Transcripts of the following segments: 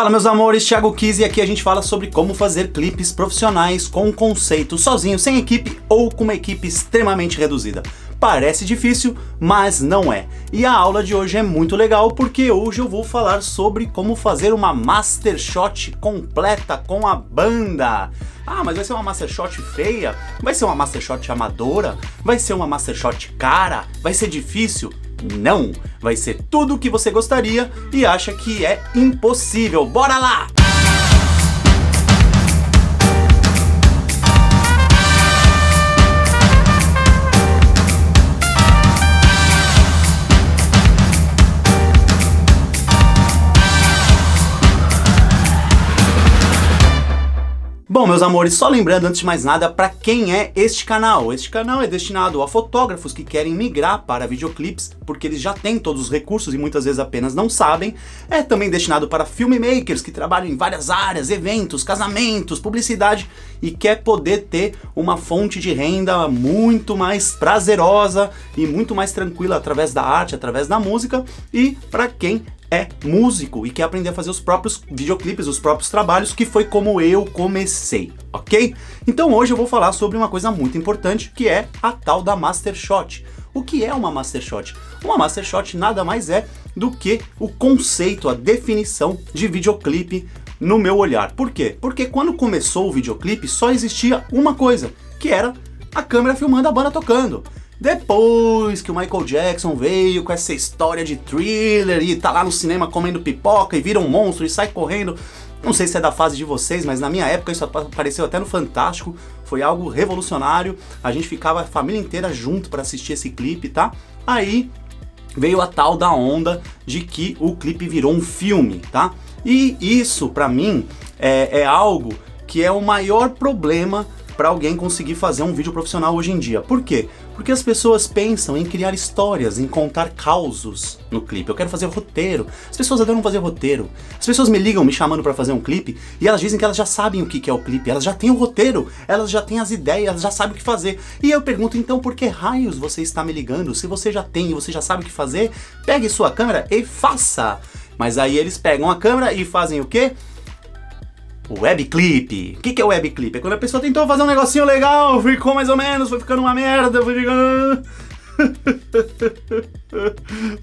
Fala meus amores, Thiago Kiss, e aqui a gente fala sobre como fazer clipes profissionais com um conceito sozinho, sem equipe ou com uma equipe extremamente reduzida. Parece difícil, mas não é. E a aula de hoje é muito legal porque hoje eu vou falar sobre como fazer uma master shot completa com a banda. Ah, mas vai ser uma master shot feia? Vai ser uma master shot amadora? Vai ser uma master shot cara? Vai ser difícil? Não! Vai ser tudo o que você gostaria e acha que é impossível. Bora lá! Bom, meus amores, só lembrando antes de mais nada para quem é este canal. Este canal é destinado a fotógrafos que querem migrar para videoclipes, porque eles já têm todos os recursos e muitas vezes apenas não sabem. É também destinado para filmmakers que trabalham em várias áreas, eventos, casamentos, publicidade e quer poder ter uma fonte de renda muito mais prazerosa e muito mais tranquila através da arte, através da música. E para quem é músico e quer aprender a fazer os próprios videoclipes, os próprios trabalhos, que foi como eu comecei, ok? Então hoje eu vou falar sobre uma coisa muito importante, que é a tal da Master Shot. O que é uma Master Shot? Uma Master Shot nada mais é do que o conceito, a definição de videoclipe no meu olhar. Por quê? Porque quando começou o videoclipe só existia uma coisa, que era a câmera filmando a banda tocando. Depois que o Michael Jackson veio com essa história de Thriller e tá lá no cinema comendo pipoca e vira um monstro e sai correndo, não sei se é da fase de vocês, mas na minha época isso apareceu até no Fantástico, foi algo revolucionário, a gente ficava a família inteira junto para assistir esse clipe, tá? Aí veio a tal da onda de que o clipe virou um filme, tá? E isso pra mim é algo que é o maior problema para alguém conseguir fazer um vídeo profissional hoje em dia. Por quê? Porque as pessoas pensam em criar histórias, em contar causos no clipe. Eu quero fazer roteiro. As pessoas adoram fazer roteiro. As pessoas me ligam me chamando para fazer um clipe e elas dizem que elas já sabem o que é o clipe, elas já têm o roteiro, elas já têm as ideias, elas já sabem o que fazer. E eu pergunto, então por que raios você está me ligando? Se você já tem e você já sabe o que fazer, pegue sua câmera e faça. Mas aí eles pegam a câmera e fazem o quê? O webclip. O que é o webclip? É quando a pessoa tentou fazer um negocinho legal, ficou mais ou menos, foi ficando uma merda, foi ficando...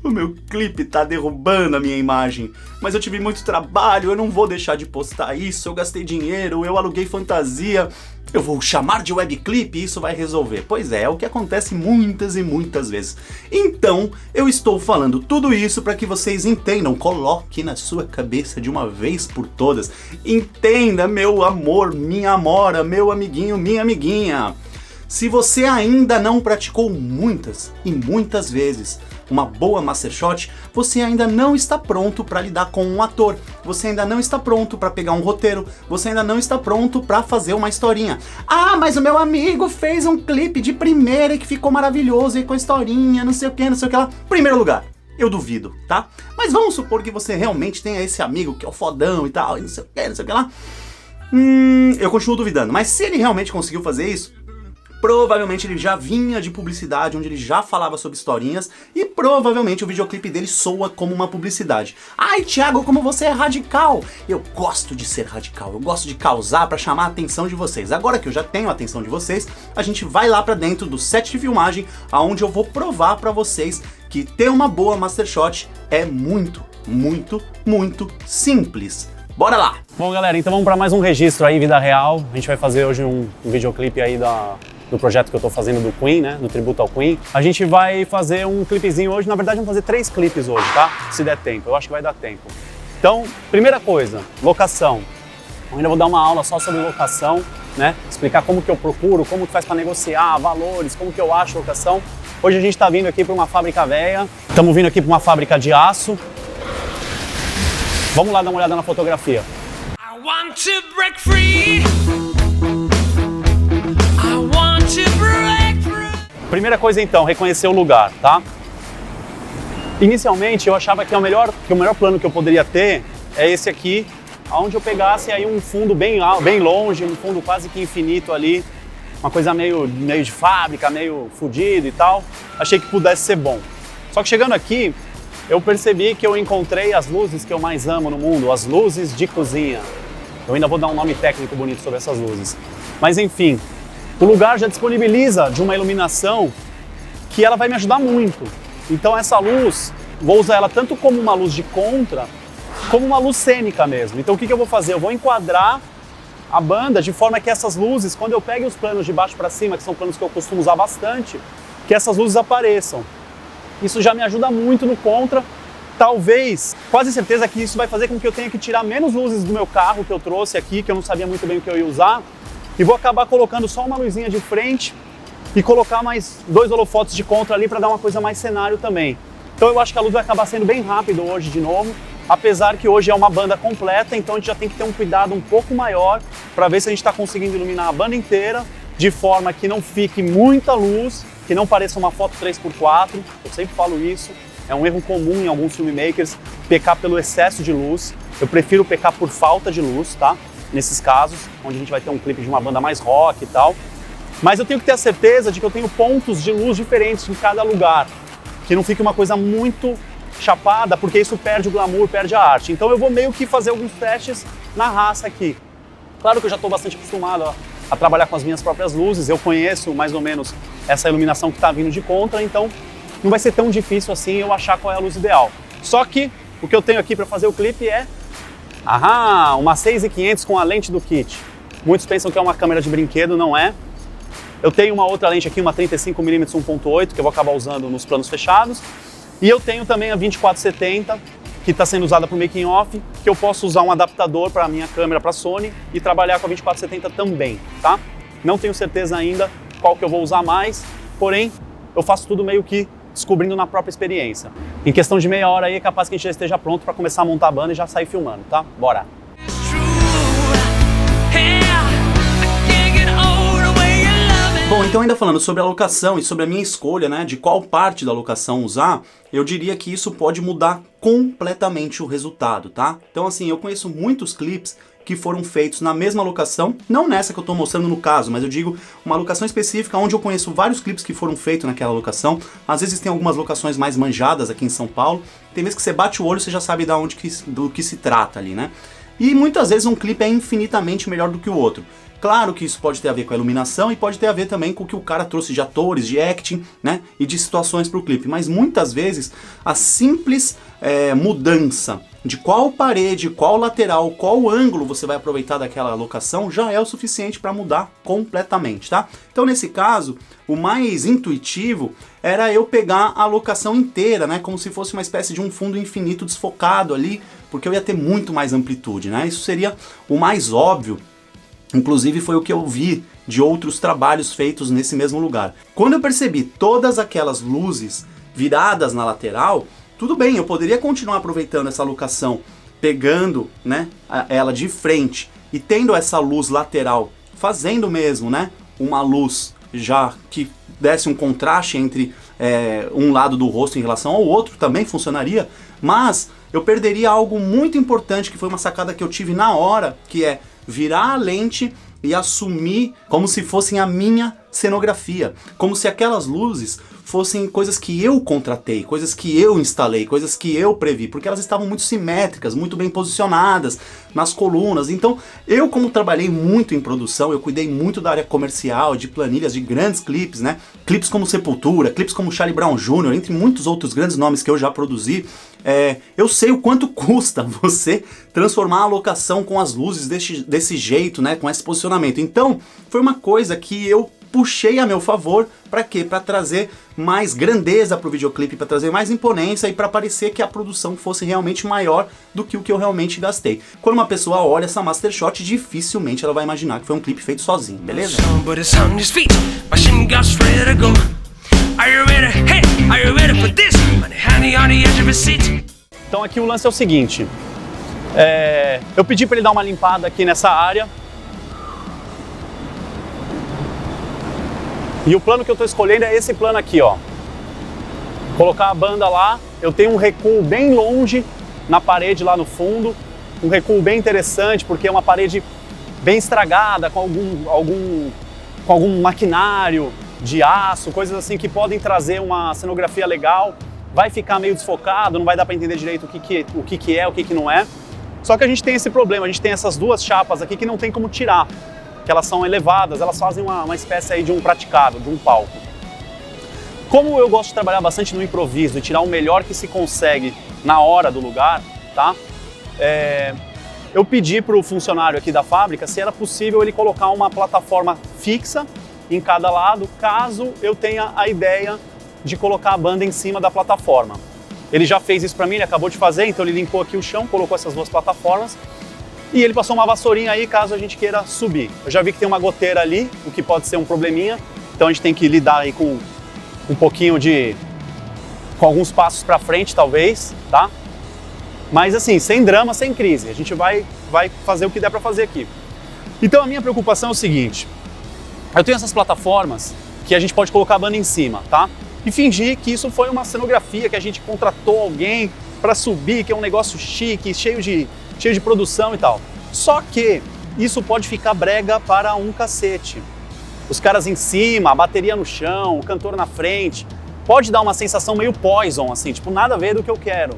O meu clipe tá derrubando a minha imagem, mas eu tive muito trabalho, eu não vou deixar de postar isso, eu gastei dinheiro, eu aluguei fantasia, eu vou chamar de webclip e isso vai resolver. Pois é o que acontece muitas e muitas vezes. Então, eu estou falando tudo isso para que vocês entendam, coloque na sua cabeça de uma vez por todas. Entenda, meu amor, minha amora, meu amiguinho, minha amiguinha. Se você ainda não praticou muitas e muitas vezes uma boa Master Shot, você ainda não está pronto para lidar com um ator, você ainda não está pronto para pegar um roteiro, você ainda não está pronto para fazer uma historinha. Ah, mas o meu amigo fez um clipe de primeira e que ficou maravilhoso e com historinha, não sei o que lá. Primeiro lugar, eu duvido, tá? Mas vamos supor que você realmente tenha esse amigo que é o fodão e tal, e não sei o que lá. Eu continuo duvidando, mas se ele realmente conseguiu fazer isso, provavelmente ele já vinha de publicidade, onde ele já falava sobre historinhas, e provavelmente o videoclipe dele soa como uma publicidade. Ai, Thiago, como você é radical! Eu gosto de ser radical, eu gosto de causar para chamar a atenção de vocês. Agora que eu já tenho a atenção de vocês, a gente vai lá para dentro do set de filmagem, aonde eu vou provar para vocês que ter uma boa Master Shot é muito, muito, muito simples. Bora lá! Bom, galera, então vamos para mais um registro aí, vida real. A gente vai fazer hoje um videoclipe aí do projeto que eu tô fazendo do Queen, né, do tributo ao Queen. A gente vai fazer um clipezinho hoje, na verdade vamos fazer 3 clipes hoje, tá? Se der tempo, eu acho que vai dar tempo. Então, primeira coisa, locação. Eu ainda vou dar uma aula só sobre locação, né? Explicar como que eu procuro, como que faz para negociar, valores, como que eu acho locação. Hoje a gente tá vindo aqui para uma fábrica velha, estamos vindo aqui para uma fábrica de aço. Vamos lá dar uma olhada na fotografia. I want to break free. Primeira coisa então, reconhecer o lugar, tá? Inicialmente eu achava que o melhor plano que eu poderia ter é esse aqui, onde eu pegasse aí um fundo bem longe, um fundo quase que infinito ali, uma coisa meio de fábrica, meio fudido e tal. Achei que pudesse ser bom. Só que chegando aqui, eu percebi que eu encontrei as luzes que eu mais amo no mundo, as luzes de cozinha. Eu ainda vou dar um nome técnico bonito sobre essas luzes. Mas enfim, o lugar já disponibiliza de uma iluminação que ela vai me ajudar muito. Então essa luz, vou usar ela tanto como uma luz de contra, como uma luz cênica mesmo. Então o que eu vou fazer? Eu vou enquadrar a banda de forma que essas luzes, quando eu pegue os planos de baixo para cima, que são planos que eu costumo usar bastante, que essas luzes apareçam. Isso já me ajuda muito no contra. Talvez, quase certeza que isso vai fazer com que eu tenha que tirar menos luzes do meu carro que eu trouxe aqui, que eu não sabia muito bem o que eu ia usar, e vou acabar colocando só uma luzinha de frente e colocar mais 2 holofotes de contra ali para dar uma coisa mais cenário também. Então eu acho que a luz vai acabar sendo bem rápido hoje de novo, apesar que hoje é uma banda completa, então a gente já tem que ter um cuidado um pouco maior para ver se a gente está conseguindo iluminar a banda inteira de forma que não fique muita luz, que não pareça uma foto 3x4, eu sempre falo isso, é um erro comum em alguns filmmakers pecar pelo excesso de luz, eu prefiro pecar por falta de luz, tá? Nesses casos, onde a gente vai ter um clipe de uma banda mais rock e tal, mas eu tenho que ter a certeza de que eu tenho pontos de luz diferentes em cada lugar, que não fique uma coisa muito chapada, porque isso perde o glamour, perde a arte. Então eu vou meio que fazer alguns testes na raça aqui. Claro que eu já estou bastante acostumado a trabalhar com as minhas próprias luzes, eu conheço mais ou menos essa iluminação que está vindo de contra, então não vai ser tão difícil assim eu achar qual é a luz ideal. Só que o que eu tenho aqui para fazer o clipe é uma 6500 com a lente do kit. Muitos pensam que é uma câmera de brinquedo, não é. Eu tenho uma outra lente aqui, uma 35mm 1.8, que eu vou acabar usando nos planos fechados. E eu tenho também a 2470, que está sendo usada para o making off, que eu posso usar um adaptador para a minha câmera, para a Sony, e trabalhar com a 2470 também, tá? Não tenho certeza ainda qual que eu vou usar mais, porém, eu faço tudo meio que descobrindo na própria experiência. Em questão de meia hora aí, é capaz que a gente já esteja pronto para começar a montar a banda e já sair filmando, tá? Bora! Bom, então ainda falando sobre a locação e sobre a minha escolha, né, de qual parte da locação usar, eu diria que isso pode mudar completamente o resultado, tá? Então assim, eu conheço muitos clipes que foram feitos na mesma locação, não nessa que eu tô mostrando no caso, mas eu digo uma locação específica onde eu conheço vários clipes que foram feitos naquela locação. Às vezes tem algumas locações mais manjadas aqui em São Paulo, tem vezes que você bate o olho e você já sabe do que se trata ali, né? E muitas vezes um clipe é infinitamente melhor do que o outro. Claro que isso pode ter a ver com a iluminação e pode ter a ver também com o que o cara trouxe de atores, de acting, né, e de situações para o clipe. Mas muitas vezes a simples mudança de qual parede, qual lateral, qual ângulo você vai aproveitar daquela locação já é o suficiente para mudar completamente, tá? Então nesse caso, o mais intuitivo era eu pegar a locação inteira, né, como se fosse uma espécie de um fundo infinito desfocado ali, porque eu ia ter muito mais amplitude, né? Isso seria o mais óbvio. Inclusive foi o que eu vi de outros trabalhos feitos nesse mesmo lugar. Quando eu percebi todas aquelas luzes viradas na lateral, tudo bem, eu poderia continuar aproveitando essa locação, pegando, né, ela de frente e tendo essa luz lateral, fazendo mesmo, né, uma luz já que desse um contraste entre um lado do rosto em relação ao outro, também funcionaria, mas eu perderia algo muito importante, que foi uma sacada que eu tive na hora, que é virar a lente e assumir como se fossem a minha cenografia, como se aquelas luzes fossem coisas que eu contratei, coisas que eu instalei, coisas que eu previ, porque elas estavam muito simétricas, muito bem posicionadas nas colunas. Então eu, como trabalhei muito em produção, eu cuidei muito da área comercial, de planilhas de grandes clipes, né? Clipes como Sepultura, clipes como Charlie Brown Jr., entre muitos outros grandes nomes que eu já produzi. Eu sei o quanto custa você transformar a locação com as luzes desse jeito, né, com esse posicionamento. Então, foi uma coisa que eu puxei a meu favor. Para quê? Para trazer mais grandeza para o videoclipe, para trazer mais imponência e para parecer que a produção fosse realmente maior do que o que eu realmente gastei. Quando uma pessoa olha essa Master Shot, dificilmente ela vai imaginar que foi um clipe feito sozinho, beleza? Então aqui o lance é o seguinte, eu pedi para ele dar uma limpada aqui nessa área, e o plano que eu estou escolhendo é esse plano aqui, ó. Colocar a banda lá, eu tenho um recuo bem longe na parede lá no fundo, um recuo bem interessante, porque é uma parede bem estragada, com algum maquinário de aço, coisas assim que podem trazer uma cenografia legal. vai ficar meio desfocado, não vai dar para entender direito o que é, o que não é. Só que a gente tem esse problema, a gente tem essas duas chapas aqui que não tem como tirar, que elas são elevadas, elas fazem uma espécie aí de um praticável, de um palco. Como eu gosto de trabalhar bastante no improviso e tirar o melhor que se consegue na hora do lugar, tá? Eu pedi para o funcionário aqui da fábrica se era possível ele colocar uma plataforma fixa em cada lado, caso eu tenha a ideia de colocar a banda em cima da plataforma. Ele já fez isso para mim, ele acabou de fazer, então ele limpou aqui o chão, colocou essas duas plataformas e ele passou uma vassourinha aí caso a gente queira subir. Eu já vi que tem uma goteira ali, o que pode ser um probleminha, então a gente tem que lidar aí com um pouquinho com alguns passos para frente talvez, tá? Mas assim, sem drama, sem crise, a gente vai fazer o que der para fazer aqui. Então a minha preocupação é o seguinte, eu tenho essas plataformas que a gente pode colocar a banda em cima, tá? E fingir que isso foi uma cenografia, que a gente contratou alguém para subir, que é um negócio chique, cheio de produção e tal. Só que isso pode ficar brega para um cacete. Os caras em cima, a bateria no chão, o cantor na frente, pode dar uma sensação meio Poison, assim, tipo, nada a ver do que eu quero.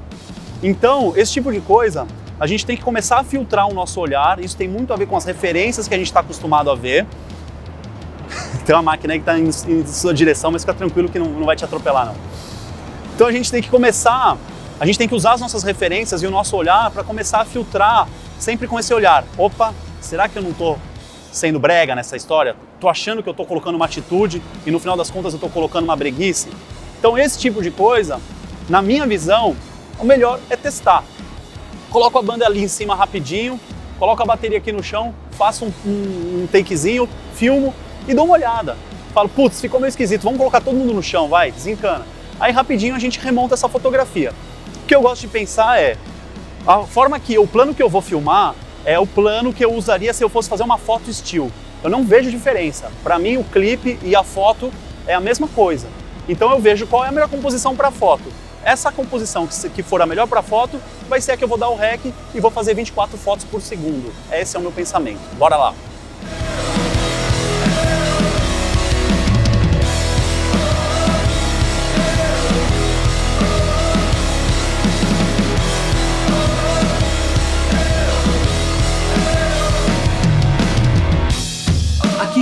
Então, esse tipo de coisa, a gente tem que começar a filtrar o nosso olhar, isso tem muito a ver com as referências que a gente está acostumado a ver. Tem uma máquina aí que está em sua direção, mas fica tranquilo que não vai te atropelar, não. Então a gente tem que usar as nossas referências e o nosso olhar para começar a filtrar, sempre com esse olhar. Opa, será que eu não estou sendo brega nessa história? Estou achando que eu estou colocando uma atitude e no final das contas eu estou colocando uma breguice? Então esse tipo de coisa, na minha visão, o melhor é testar. Coloco a banda ali em cima rapidinho, coloco a bateria aqui no chão, faço um takezinho, filmo, e dou uma olhada. Falo, putz, ficou meio esquisito, vamos colocar todo mundo no chão, vai, desencana. Aí rapidinho a gente remonta essa fotografia. O que eu gosto de pensar é, o plano que eu vou filmar é o plano que eu usaria se eu fosse fazer uma foto still. Eu não vejo diferença. Para mim o clipe e a foto é a mesma coisa. Então eu vejo qual é a melhor composição para a foto. Essa composição que for a melhor para a foto vai ser a que eu vou dar o REC e vou fazer 24 fotos por segundo. Esse é o meu pensamento. Bora lá.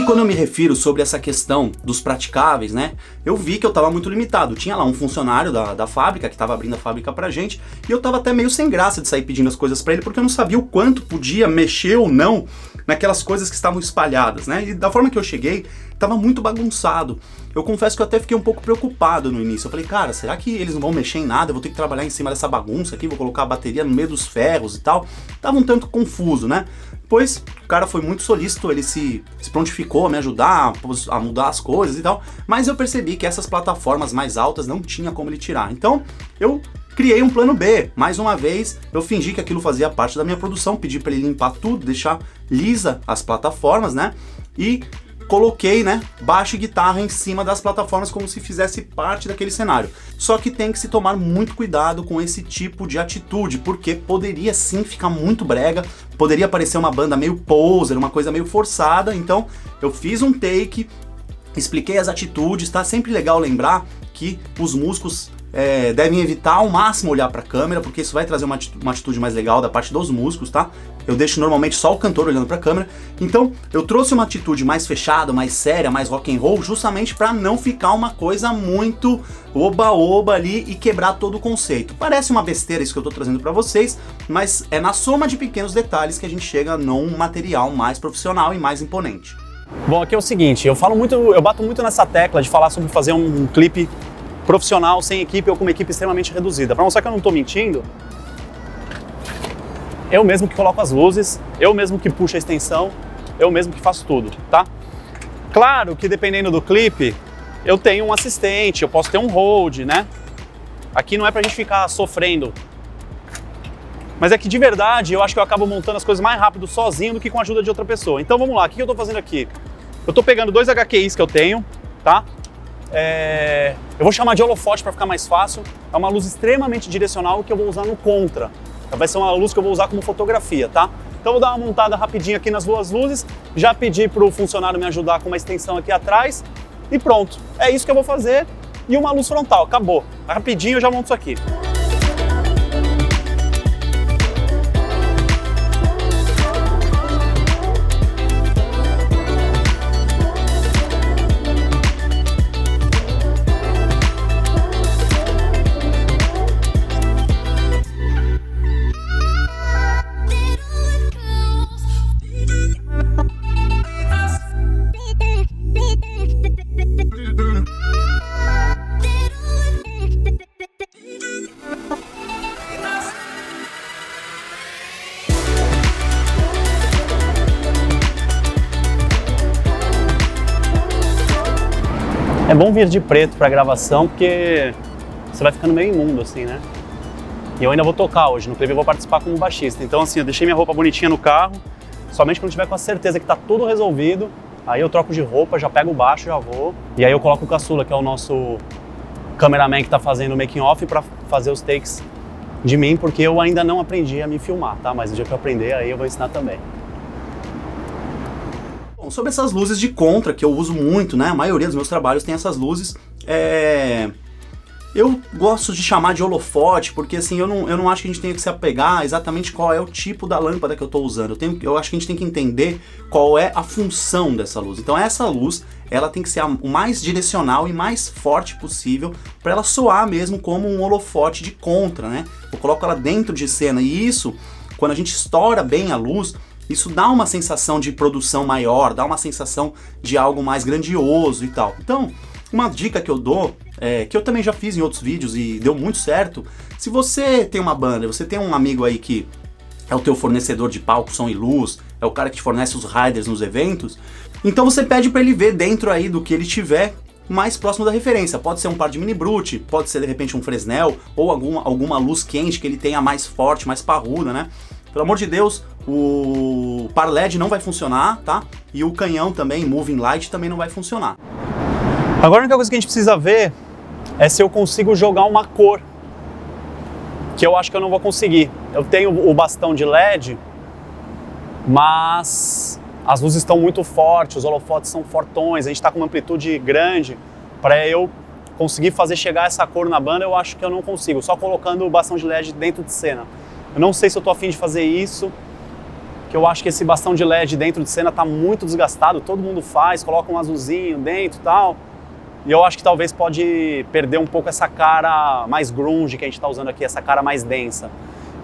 Quando eu me refiro sobre essa questão dos praticáveis, né, eu vi que eu estava muito limitado. Tinha lá um funcionário da fábrica que estava abrindo a fábrica pra gente e eu estava até meio sem graça de sair pedindo as coisas para ele porque eu não sabia o quanto podia mexer ou não naquelas coisas que estavam espalhadas, né? E da forma que eu cheguei, estava muito bagunçado. Eu confesso que eu até fiquei um pouco preocupado no início. Eu falei, cara, será que eles não vão mexer em nada? Eu vou ter que trabalhar em cima dessa bagunça aqui, vou colocar a bateria no meio dos ferros e tal. Tava um tanto confuso, né? Depois o cara foi muito solícito, ele se prontificou a me ajudar a mudar as coisas e tal, mas eu percebi que essas plataformas mais altas não tinha como ele tirar. Então eu criei um plano B. Mais uma vez, eu fingi que aquilo fazia parte da minha produção, pedi para ele limpar tudo, deixar lisa as plataformas, né? E coloquei, né, baixo e guitarra em cima das plataformas como se fizesse parte daquele cenário. Só que tem que se tomar muito cuidado com esse tipo de atitude, porque poderia sim ficar muito brega, poderia parecer uma banda meio poser, uma coisa meio forçada. Então eu fiz um take, expliquei as atitudes, tá? Sempre legal lembrar que os músicos devem evitar ao máximo olhar para a câmera, porque isso vai trazer uma atitude mais legal da parte dos músicos, tá? Eu deixo normalmente só o cantor olhando para a câmera. Então eu trouxe uma atitude mais fechada, mais séria, mais rock and roll, justamente para não ficar uma coisa muito oba-oba ali e quebrar todo o conceito. Parece uma besteira isso que eu tô trazendo para vocês, mas é na soma de pequenos detalhes que a gente chega num material mais profissional e mais imponente. Bom, aqui é o seguinte, eu bato muito nessa tecla de falar sobre fazer um clipe profissional, sem equipe ou com uma equipe extremamente reduzida. Para mostrar que eu não estou mentindo, eu mesmo que coloco as luzes, eu mesmo que puxo a extensão, eu mesmo que faço tudo, tá? Claro que dependendo do clipe, eu tenho um assistente, eu posso ter um hold, né? Aqui não é pra gente ficar sofrendo. Mas é que de verdade, eu acho que eu acabo montando as coisas mais rápido sozinho do que com a ajuda de outra pessoa. Então vamos lá, o que eu tô fazendo aqui? Eu tô pegando dois HQIs que eu tenho, tá? Eu vou chamar de holofote para ficar mais fácil. É uma luz extremamente direcional que eu vou usar no contra. Vai ser uma luz que eu vou usar como fotografia, tá? Então eu vou dar uma montada rapidinho aqui nas duas luzes. Já pedi para o funcionário me ajudar com uma extensão aqui atrás. E pronto. É isso que eu vou fazer. e uma luz frontal, acabou. Rapidinho eu já monto isso aqui. É bom vir de preto pra gravação, porque você vai ficando meio imundo, assim, né? E eu ainda vou tocar hoje, no clipe eu vou participar como baixista. Então, assim, eu deixei minha roupa bonitinha no carro, somente quando tiver com a certeza que tá tudo resolvido, aí eu troco de roupa, já pego o baixo, já vou. E aí eu coloco o Caçula, que é o nosso cameraman que tá fazendo o making off, pra fazer os takes de mim, porque eu ainda não aprendi a me filmar, tá? Mas no dia que eu aprender, aí eu vou ensinar também. Bom, sobre essas luzes de contra, que eu uso muito, né? A maioria dos meus trabalhos tem essas luzes. Eu gosto de chamar de holofote, porque assim, eu não acho que a gente tenha que se apegar a exatamente qual é o tipo da lâmpada que eu estou usando. Eu acho que a gente tem que entender qual é a função dessa luz. Então essa luz, ela tem que ser o mais direcional e mais forte possível para ela soar mesmo como um holofote de contra, né? Eu coloco ela dentro de cena e isso, quando a gente estoura bem a luz, isso dá uma sensação de produção maior, dá uma sensação de algo mais grandioso e tal. Então, uma dica que eu dou, que eu também já fiz em outros vídeos e deu muito certo, se você tem uma banda, você tem um amigo aí que é o teu fornecedor de palco, som e luz, é o cara que te fornece os riders nos eventos, então você pede para ele ver dentro aí do que ele tiver mais próximo da referência. Pode ser um par de mini brute, pode ser de repente um Fresnel, ou alguma luz quente que ele tenha mais forte, mais parruda, né? Pelo amor de Deus, o par LED não vai funcionar, tá? E o canhão também, Moving Light, também não vai funcionar. Agora a única coisa que a gente precisa ver é se eu consigo jogar uma cor, que eu acho que eu não vou conseguir. Eu tenho o bastão de LED, mas as luzes estão muito fortes, os holofotes são fortões, a gente está com uma amplitude grande. Para eu conseguir fazer chegar essa cor na banda, eu acho que eu não consigo, só colocando o bastão de LED dentro de cena. Eu não sei se eu tô afim de fazer isso, que eu acho que esse bastão de LED dentro de cena tá muito desgastado, todo mundo faz, coloca um azulzinho dentro e tal, e eu acho que talvez pode perder um pouco essa cara mais grunge que a gente tá usando aqui, essa cara mais densa.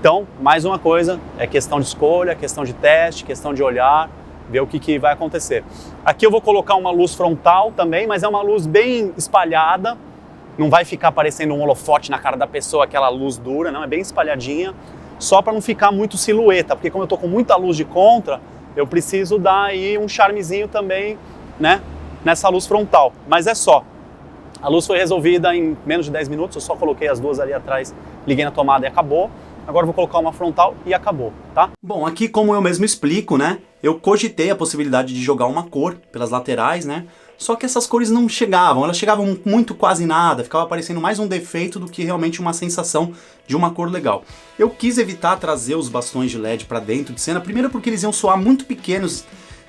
Então, mais uma coisa, é questão de escolha, questão de teste, questão de olhar, ver o que vai acontecer. Aqui eu vou colocar uma luz frontal também, mas é uma luz bem espalhada, não vai ficar parecendo um holofote na cara da pessoa, aquela luz dura, não, é bem espalhadinha, só para não ficar muito silhueta, porque como eu tô com muita luz de contra, eu preciso dar aí um charmezinho também, né, nessa luz frontal. Mas é só. A luz foi resolvida em menos de 10 minutos, eu só coloquei as duas ali atrás, liguei na tomada e acabou. Agora eu vou colocar uma frontal e acabou, tá? Bom, aqui como eu mesmo explico, né, eu cogitei a possibilidade de jogar uma cor pelas laterais, né, só que essas cores não chegavam, elas chegavam muito quase nada, ficava parecendo mais um defeito do que realmente uma sensação de uma cor legal. Eu quis evitar trazer os bastões de LED para dentro de cena, primeiro porque eles iam soar muito pequenos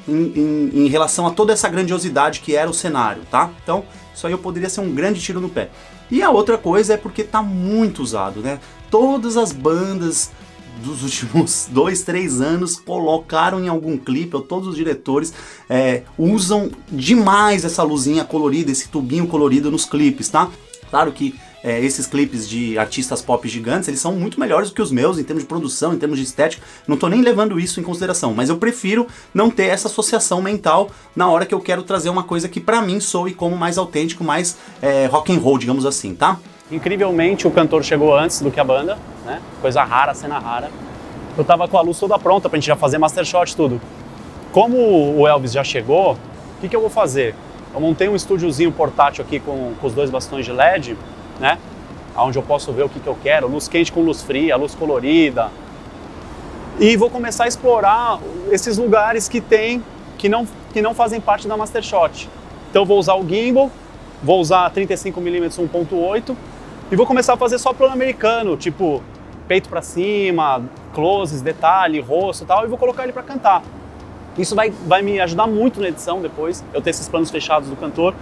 em relação a toda essa grandiosidade que era o cenário, tá? Então, isso aí poderia ser um grande tiro no pé. E a outra coisa é porque tá muito usado, né? Todas as bandas dos últimos 2, 3 anos colocaram em algum clipe, ou todos os diretores usam demais essa luzinha colorida, esse tubinho colorido nos clipes, tá? Claro que esses clipes de artistas pop gigantes, eles são muito melhores do que os meus em termos de produção, em termos de estética, não tô nem levando isso em consideração, mas eu prefiro não ter essa associação mental na hora que eu quero trazer uma coisa que pra mim soe como mais autêntico, mais rock and roll, digamos assim, tá? Incrivelmente o cantor chegou antes do que a banda, né? Coisa rara, cena rara. Eu tava com a luz toda pronta pra gente já fazer master shot tudo. Como o Elvis já chegou, o que eu vou fazer? Eu montei um estúdiozinho portátil aqui com os dois bastões de LED, né? Onde eu posso ver o que eu quero, luz quente com luz fria, luz colorida. E vou começar a explorar esses lugares que não fazem parte da master shot. Então eu vou usar o gimbal, vou usar 35mm 1.8 e vou começar a fazer só plano americano, tipo peito pra cima, closes, detalhe, rosto e tal, e vou colocar ele pra cantar. Isso vai me ajudar muito na edição depois, eu ter esses planos fechados do cantor.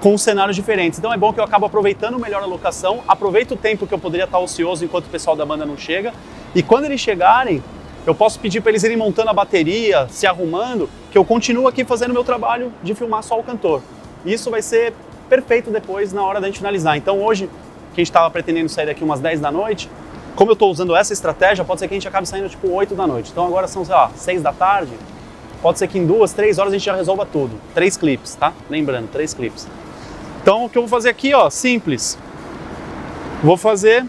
com cenários diferentes. Então é bom que eu acabo aproveitando melhor a locação, aproveito o tempo que eu poderia estar ocioso enquanto o pessoal da banda não chega, e quando eles chegarem, eu posso pedir para eles irem montando a bateria, se arrumando, que eu continuo aqui fazendo meu trabalho de filmar só o cantor. E isso vai ser perfeito depois na hora da gente finalizar. Então hoje, que a gente estava pretendendo sair daqui umas 10 da noite, como eu estou usando essa estratégia, pode ser que a gente acabe saindo tipo 8 da noite. Então agora são, sei lá, 6 da tarde, pode ser que em 2, 3 horas a gente já resolva tudo. 3 clipes, tá? Lembrando, 3 clipes. Então o que eu vou fazer aqui, ó, simples. Vou fazer...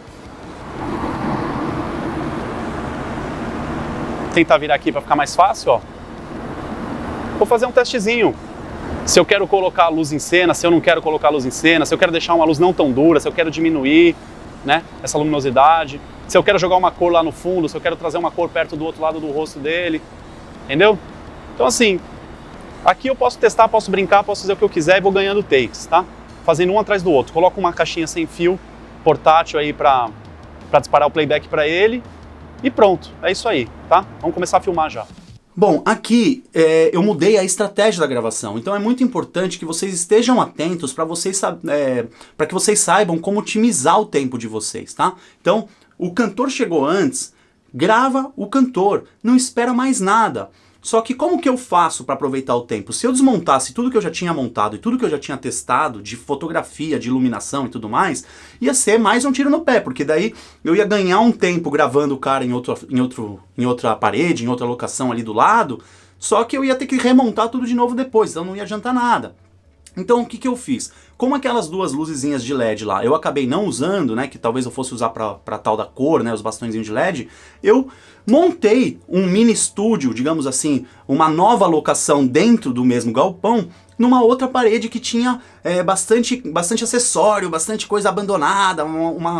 Tentar virar aqui para ficar mais fácil, ó. Vou fazer um testezinho. Se eu quero colocar a luz em cena, se eu não quero colocar a luz em cena, se eu quero deixar uma luz não tão dura, se eu quero diminuir, né, essa luminosidade, se eu quero jogar uma cor lá no fundo, se eu quero trazer uma cor perto do outro lado do rosto dele, entendeu? Então assim, aqui eu posso testar, posso brincar, posso fazer o que eu quiser e vou ganhando takes, tá? Fazendo um atrás do outro. Coloco uma caixinha sem fio, portátil aí para disparar o playback para ele e pronto, é isso aí, tá? Vamos começar a filmar já. Bom, aqui eu mudei a estratégia da gravação, então é muito importante que vocês estejam atentos para que vocês saibam como otimizar o tempo de vocês, tá? Então, o cantor chegou antes, grava o cantor, não espera mais nada. Só que como que eu faço para aproveitar o tempo? Se eu desmontasse tudo que eu já tinha montado e tudo que eu já tinha testado de fotografia, de iluminação e tudo mais, ia ser mais um tiro no pé, porque daí eu ia ganhar um tempo gravando o cara em outra parede, em outra locação ali do lado, só que eu ia ter que remontar tudo de novo depois, então não ia adiantar nada. Então o que que eu fiz? Como aquelas duas luzezinhas de LED lá, eu acabei não usando, né, que talvez eu fosse usar para tal da cor, né, os bastõezinhos de LED, eu montei um mini estúdio, digamos assim, uma nova locação dentro do mesmo galpão, numa outra parede que tinha bastante acessório, bastante coisa abandonada,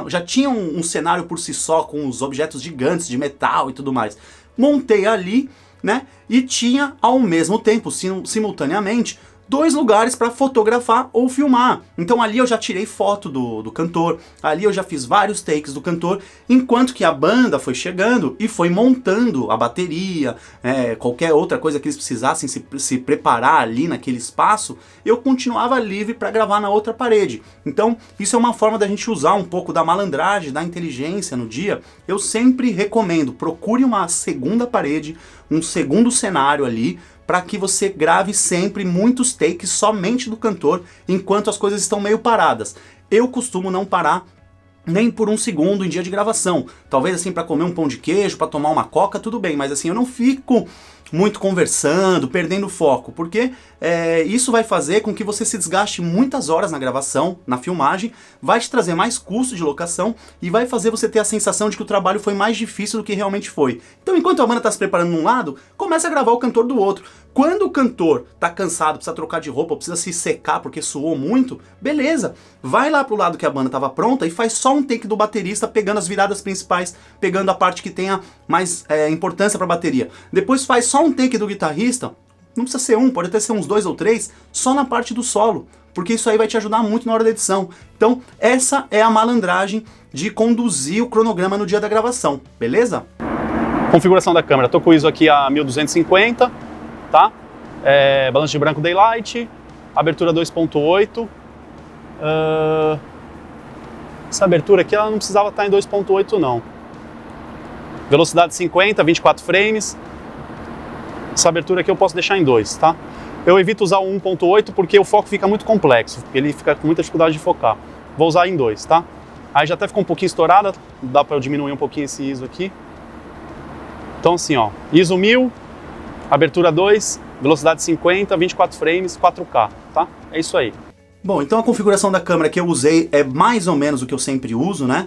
já tinha um cenário por si só com os objetos gigantes de metal e tudo mais. Montei ali, né, e tinha ao mesmo tempo, simultaneamente, 2 lugares para fotografar ou filmar. Então ali eu já tirei foto do cantor, ali eu já fiz vários takes do cantor, enquanto que a banda foi chegando e foi montando a bateria, qualquer outra coisa que eles precisassem se preparar ali naquele espaço, eu continuava livre para gravar na outra parede. Então isso é uma forma da gente usar um pouco da malandragem, da inteligência no dia. Eu sempre recomendo, procure uma segunda parede, um segundo cenário ali, para que você grave sempre muitos takes somente do cantor, enquanto as coisas estão meio paradas. Eu costumo não parar nem por um segundo em dia de gravação. Talvez assim para comer um pão de queijo, para tomar uma coca, tudo bem, mas assim eu não fico muito conversando, perdendo foco, porque isso vai fazer com que você se desgaste muitas horas na gravação, na filmagem, vai te trazer mais custo de locação e vai fazer você ter a sensação de que o trabalho foi mais difícil do que realmente foi. Então enquanto a banda está se preparando num lado, começa a gravar o cantor do outro. Quando o cantor tá cansado, precisa trocar de roupa, precisa se secar porque suou muito, beleza, vai lá pro lado que a banda estava pronta e faz só um take do baterista pegando as viradas principais, pegando a parte que tenha mais importância para a bateria. Depois faz só um take do guitarrista, não precisa ser um, pode até ser uns 2 ou 3, só na parte do solo, porque isso aí vai te ajudar muito na hora da edição. Então essa é a malandragem de conduzir o cronograma no dia da gravação, beleza? Configuração da câmera, tô com o ISO aqui a 1250, tá? Balanço de branco daylight, abertura 2.8, essa abertura aqui ela não precisava estar em 2.8 não. Velocidade 50, 24 frames, essa abertura aqui eu posso deixar em 2, tá? Eu evito usar o 1.8 porque o foco fica muito complexo, ele fica com muita dificuldade de focar. Vou usar em 2, tá? Aí já até ficou um pouquinho estourada, dá para eu diminuir um pouquinho esse ISO aqui. Então assim, ó, ISO 1000, abertura 2, velocidade 50, 24 frames, 4K, tá? É isso aí. Bom, então a configuração da câmera que eu usei é mais ou menos o que eu sempre uso, né?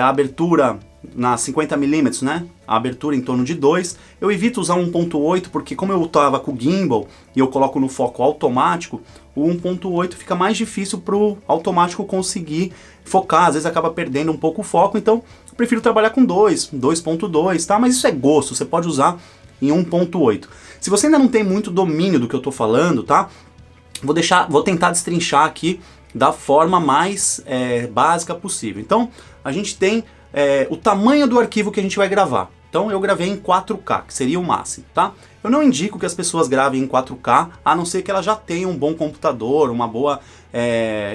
A abertura na 50mm, né? A abertura em torno de 2. Eu evito usar 1.8 porque como eu tava com o gimbal e eu coloco no foco automático, o 1.8 fica mais difícil pro automático conseguir focar, às vezes acaba perdendo um pouco o foco, então eu prefiro trabalhar com 2.2, tá? Mas isso é gosto, você pode usar em 1.8. Se você ainda não tem muito domínio do que eu tô falando, tá? Vou tentar destrinchar aqui da forma mais básica possível. Então, a gente tem o tamanho do arquivo que a gente vai gravar. Então eu gravei em 4K, que seria o máximo, tá? Eu não indico que as pessoas gravem em 4K, a não ser que elas já tenham um bom computador, uma boa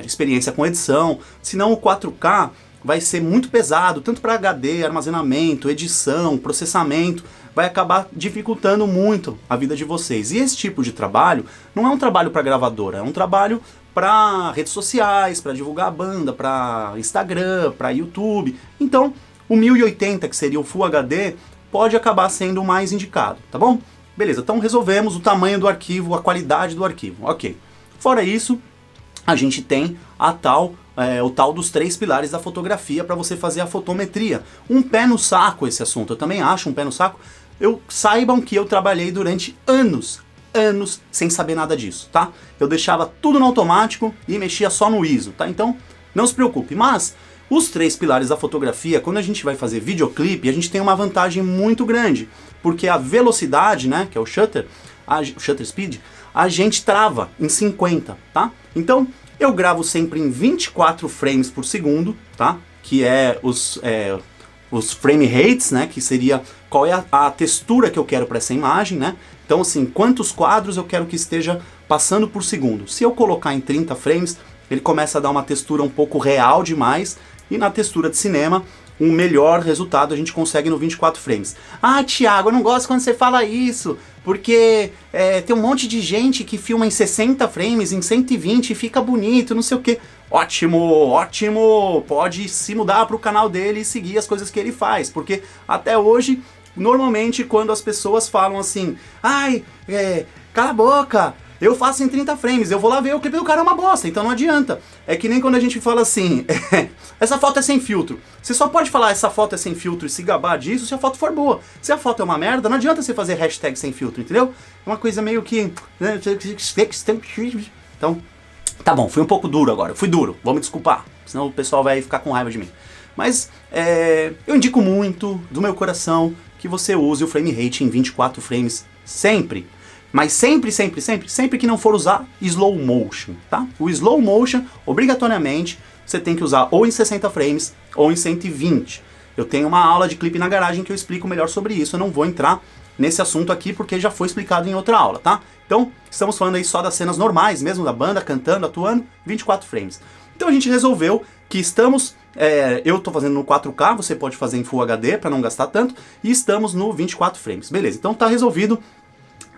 experiência com edição, senão o 4K vai ser muito pesado, tanto para HD, armazenamento, edição, processamento, vai acabar dificultando muito a vida de vocês. E esse tipo de trabalho não é um trabalho para gravadora, é um trabalho para redes sociais, para divulgar a banda, para Instagram, para YouTube. Então, o 1080, que seria o Full HD, pode acabar sendo o mais indicado, tá bom? Beleza, então resolvemos o tamanho do arquivo, a qualidade do arquivo, ok. Fora isso, a gente tem o tal dos 3 pilares da fotografia para você fazer a fotometria. Um pé no saco esse assunto, eu também acho um pé no saco. Saibam que eu trabalhei durante anos sem saber nada disso, tá? Eu deixava tudo no automático e mexia só no ISO, tá? Então, não se preocupe. Mas, os 3 pilares da fotografia, quando a gente vai fazer videoclipe, a gente tem uma vantagem muito grande, porque a velocidade, né, que é o shutter speed, a gente trava em 50, tá? Então, eu gravo sempre em 24 frames por segundo, tá? Que é os frame rates, né? Que seria qual é a textura que eu quero para essa imagem, né? Então, assim, quantos quadros eu quero que esteja passando por segundo. Se eu colocar em 30 frames, ele começa a dar uma textura um pouco real demais, e na textura de cinema, um melhor resultado a gente consegue no 24 frames. Ah, Thiago, eu não gosto quando você fala isso, porque tem um monte de gente que filma em 60 frames, em 120 e fica bonito, não sei o que. Ótimo, ótimo! Pode se mudar para o canal dele e seguir as coisas que ele faz, porque até hoje, normalmente quando as pessoas falam assim, ai, cala a boca, eu faço em 30 frames, eu vou lá ver o clipe do cara é uma bosta, então não adianta. É que nem quando a gente fala assim, essa foto é sem filtro. Você só pode falar essa foto é sem filtro e se gabar disso se a foto for boa. Se a foto é uma merda, não adianta você fazer hashtag sem filtro, entendeu? É uma coisa meio que... Então, tá bom, fui um pouco duro agora, fui duro, vou me desculpar, senão o pessoal vai ficar com raiva de mim. Mas eu indico muito, do meu coração, que você use o frame rate em 24 frames sempre. Mas sempre que não for usar slow motion, tá? O slow motion, obrigatoriamente, você tem que usar ou em 60 frames ou em 120. Eu tenho uma aula de clipe na garagem que eu explico melhor sobre isso, eu não vou entrar nesse assunto aqui porque já foi explicado em outra aula, tá? Então, estamos falando aí só das cenas normais, mesmo da banda, cantando, atuando, 24 frames. Então a gente resolveu que estamos... eu estou fazendo no 4K, você pode fazer em Full HD para não gastar tanto, e estamos no 24 frames. Beleza, então tá resolvido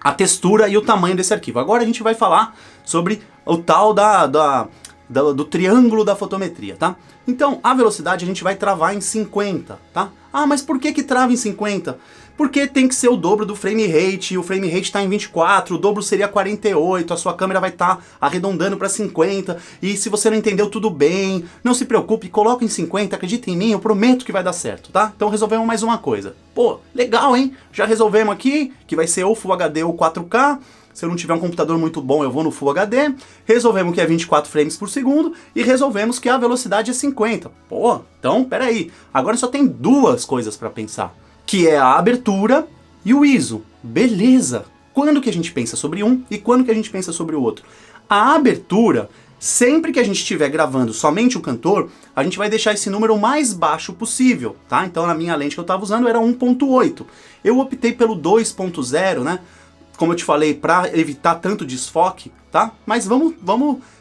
a textura e o tamanho desse arquivo. Agora a gente vai falar sobre o tal do triângulo da fotometria, tá? Então, a velocidade a gente vai travar em 50, tá? Ah, mas por que trava em 50? Porque tem que ser o dobro do frame rate, o frame rate está em 24, o dobro seria 48, a sua câmera vai estar arredondando para 50, e se você não entendeu, tudo bem, não se preocupe, coloca em 50, acredita em mim, eu prometo que vai dar certo, tá? Então resolvemos mais uma coisa. Pô, legal, hein? Já resolvemos aqui, que vai ser ou Full HD ou 4K, se eu não tiver um computador muito bom, eu vou no Full HD, resolvemos que é 24 frames por segundo, e resolvemos que a velocidade é 50. Pô, então, peraí, agora só tem 2 coisas para pensar, que é a abertura e o ISO. Beleza! Quando que a gente pensa sobre um e quando que a gente pensa sobre o outro? A abertura, sempre que a gente estiver gravando somente o cantor, a gente vai deixar esse número o mais baixo possível, tá? Então na minha lente que eu estava usando era 1.8. Eu optei pelo 2.0, né? Como eu te falei, para evitar tanto desfoque, tá? Mas vamos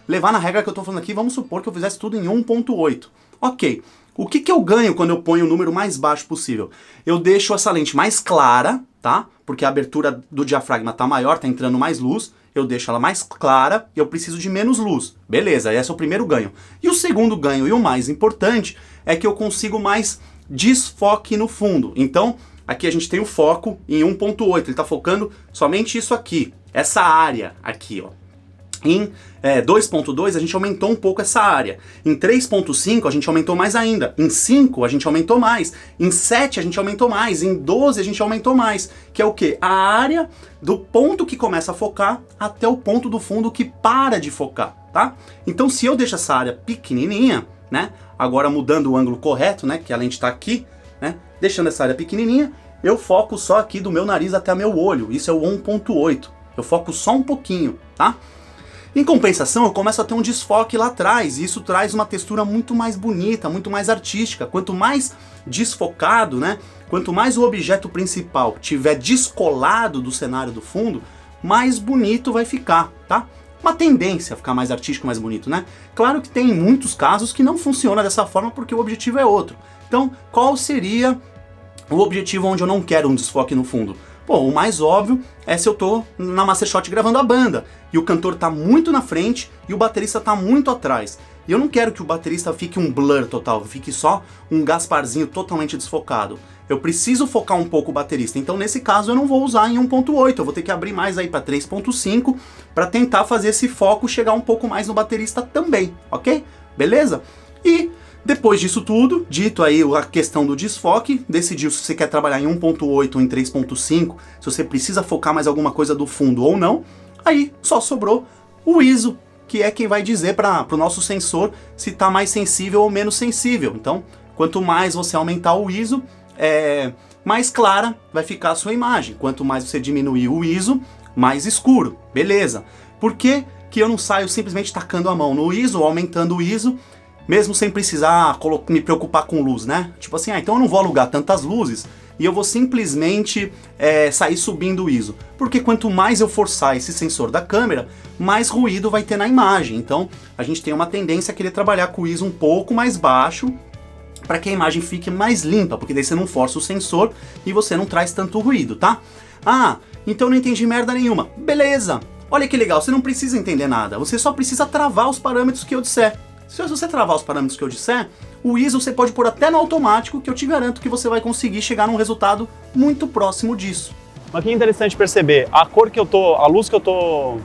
levar na regra que eu estou falando aqui, vamos supor que eu fizesse tudo em 1.8. Ok. O que eu ganho quando eu ponho o número mais baixo possível? Eu deixo essa lente mais clara, tá? Porque a abertura do diafragma tá maior, tá entrando mais luz. Eu deixo ela mais clara e eu preciso de menos luz. Beleza, esse é o primeiro ganho. E o segundo ganho, e o mais importante, é que eu consigo mais desfoque no fundo. Então, aqui a gente tem o foco em 1.8, ele tá focando somente isso aqui, essa área aqui, ó. Em 2.2 a gente aumentou um pouco essa área. Em 3.5 a gente aumentou mais ainda. Em 5 a gente aumentou mais. Em 7 a gente aumentou mais. Em 12 a gente aumentou mais. Que é o quê? A área do ponto que começa a focar até o ponto do fundo que para de focar, tá? Então se eu deixo essa área pequenininha, né? Agora mudando o ângulo correto, né? Que a lente está aqui, né? Deixando essa área pequenininha, eu foco só aqui do meu nariz até meu olho. Isso é o 1.8. Eu foco só um pouquinho, tá? Em compensação, eu começo a ter um desfoque lá atrás, e isso traz uma textura muito mais bonita, muito mais artística. Quanto mais desfocado, né? Quanto mais o objeto principal tiver descolado do cenário do fundo, mais bonito vai ficar, tá? Uma tendência a ficar mais artístico, mais bonito, né? Claro que tem muitos casos que não funciona dessa forma porque o objetivo é outro. Então, qual seria o objetivo onde eu não quero um desfoque no fundo? Pô, o mais óbvio é se eu tô na Mastershot gravando a banda e o cantor tá muito na frente e o baterista tá muito atrás. E eu não quero que o baterista fique um blur total, fique só um Gasparzinho totalmente desfocado. Eu preciso focar um pouco o baterista, então nesse caso eu não vou usar em 1.8, eu vou ter que abrir mais aí para 3.5 para tentar fazer esse foco chegar um pouco mais no baterista também, ok? Beleza? E depois disso tudo, dito aí a questão do desfoque, decidiu se você quer trabalhar em 1.8 ou em 3.5, se você precisa focar mais alguma coisa do fundo ou não, aí só sobrou o ISO, que é quem vai dizer para o nosso sensor se está mais sensível ou menos sensível. Então, quanto mais você aumentar o ISO, mais clara vai ficar a sua imagem. Quanto mais você diminuir o ISO, mais escuro. Beleza. Por que eu não saio simplesmente tacando a mão no ISO, aumentando o ISO, mesmo sem precisar me preocupar com luz, né? Tipo assim, então eu não vou alugar tantas luzes e eu vou simplesmente sair subindo o ISO. Porque quanto mais eu forçar esse sensor da câmera, mais ruído vai ter na imagem. Então a gente tem uma tendência a querer trabalhar com o ISO um pouco mais baixo, para que a imagem fique mais limpa, porque daí você não força o sensor e você não traz tanto ruído, tá? Ah, então eu não entendi merda nenhuma. Beleza! Olha que legal, você não precisa entender nada, você só precisa travar os parâmetros que eu disser. Se você travar os parâmetros que eu disser, o ISO você pode pôr até no automático, que eu te garanto que você vai conseguir chegar num resultado muito próximo disso. Mas que é interessante perceber, a luz que eu tô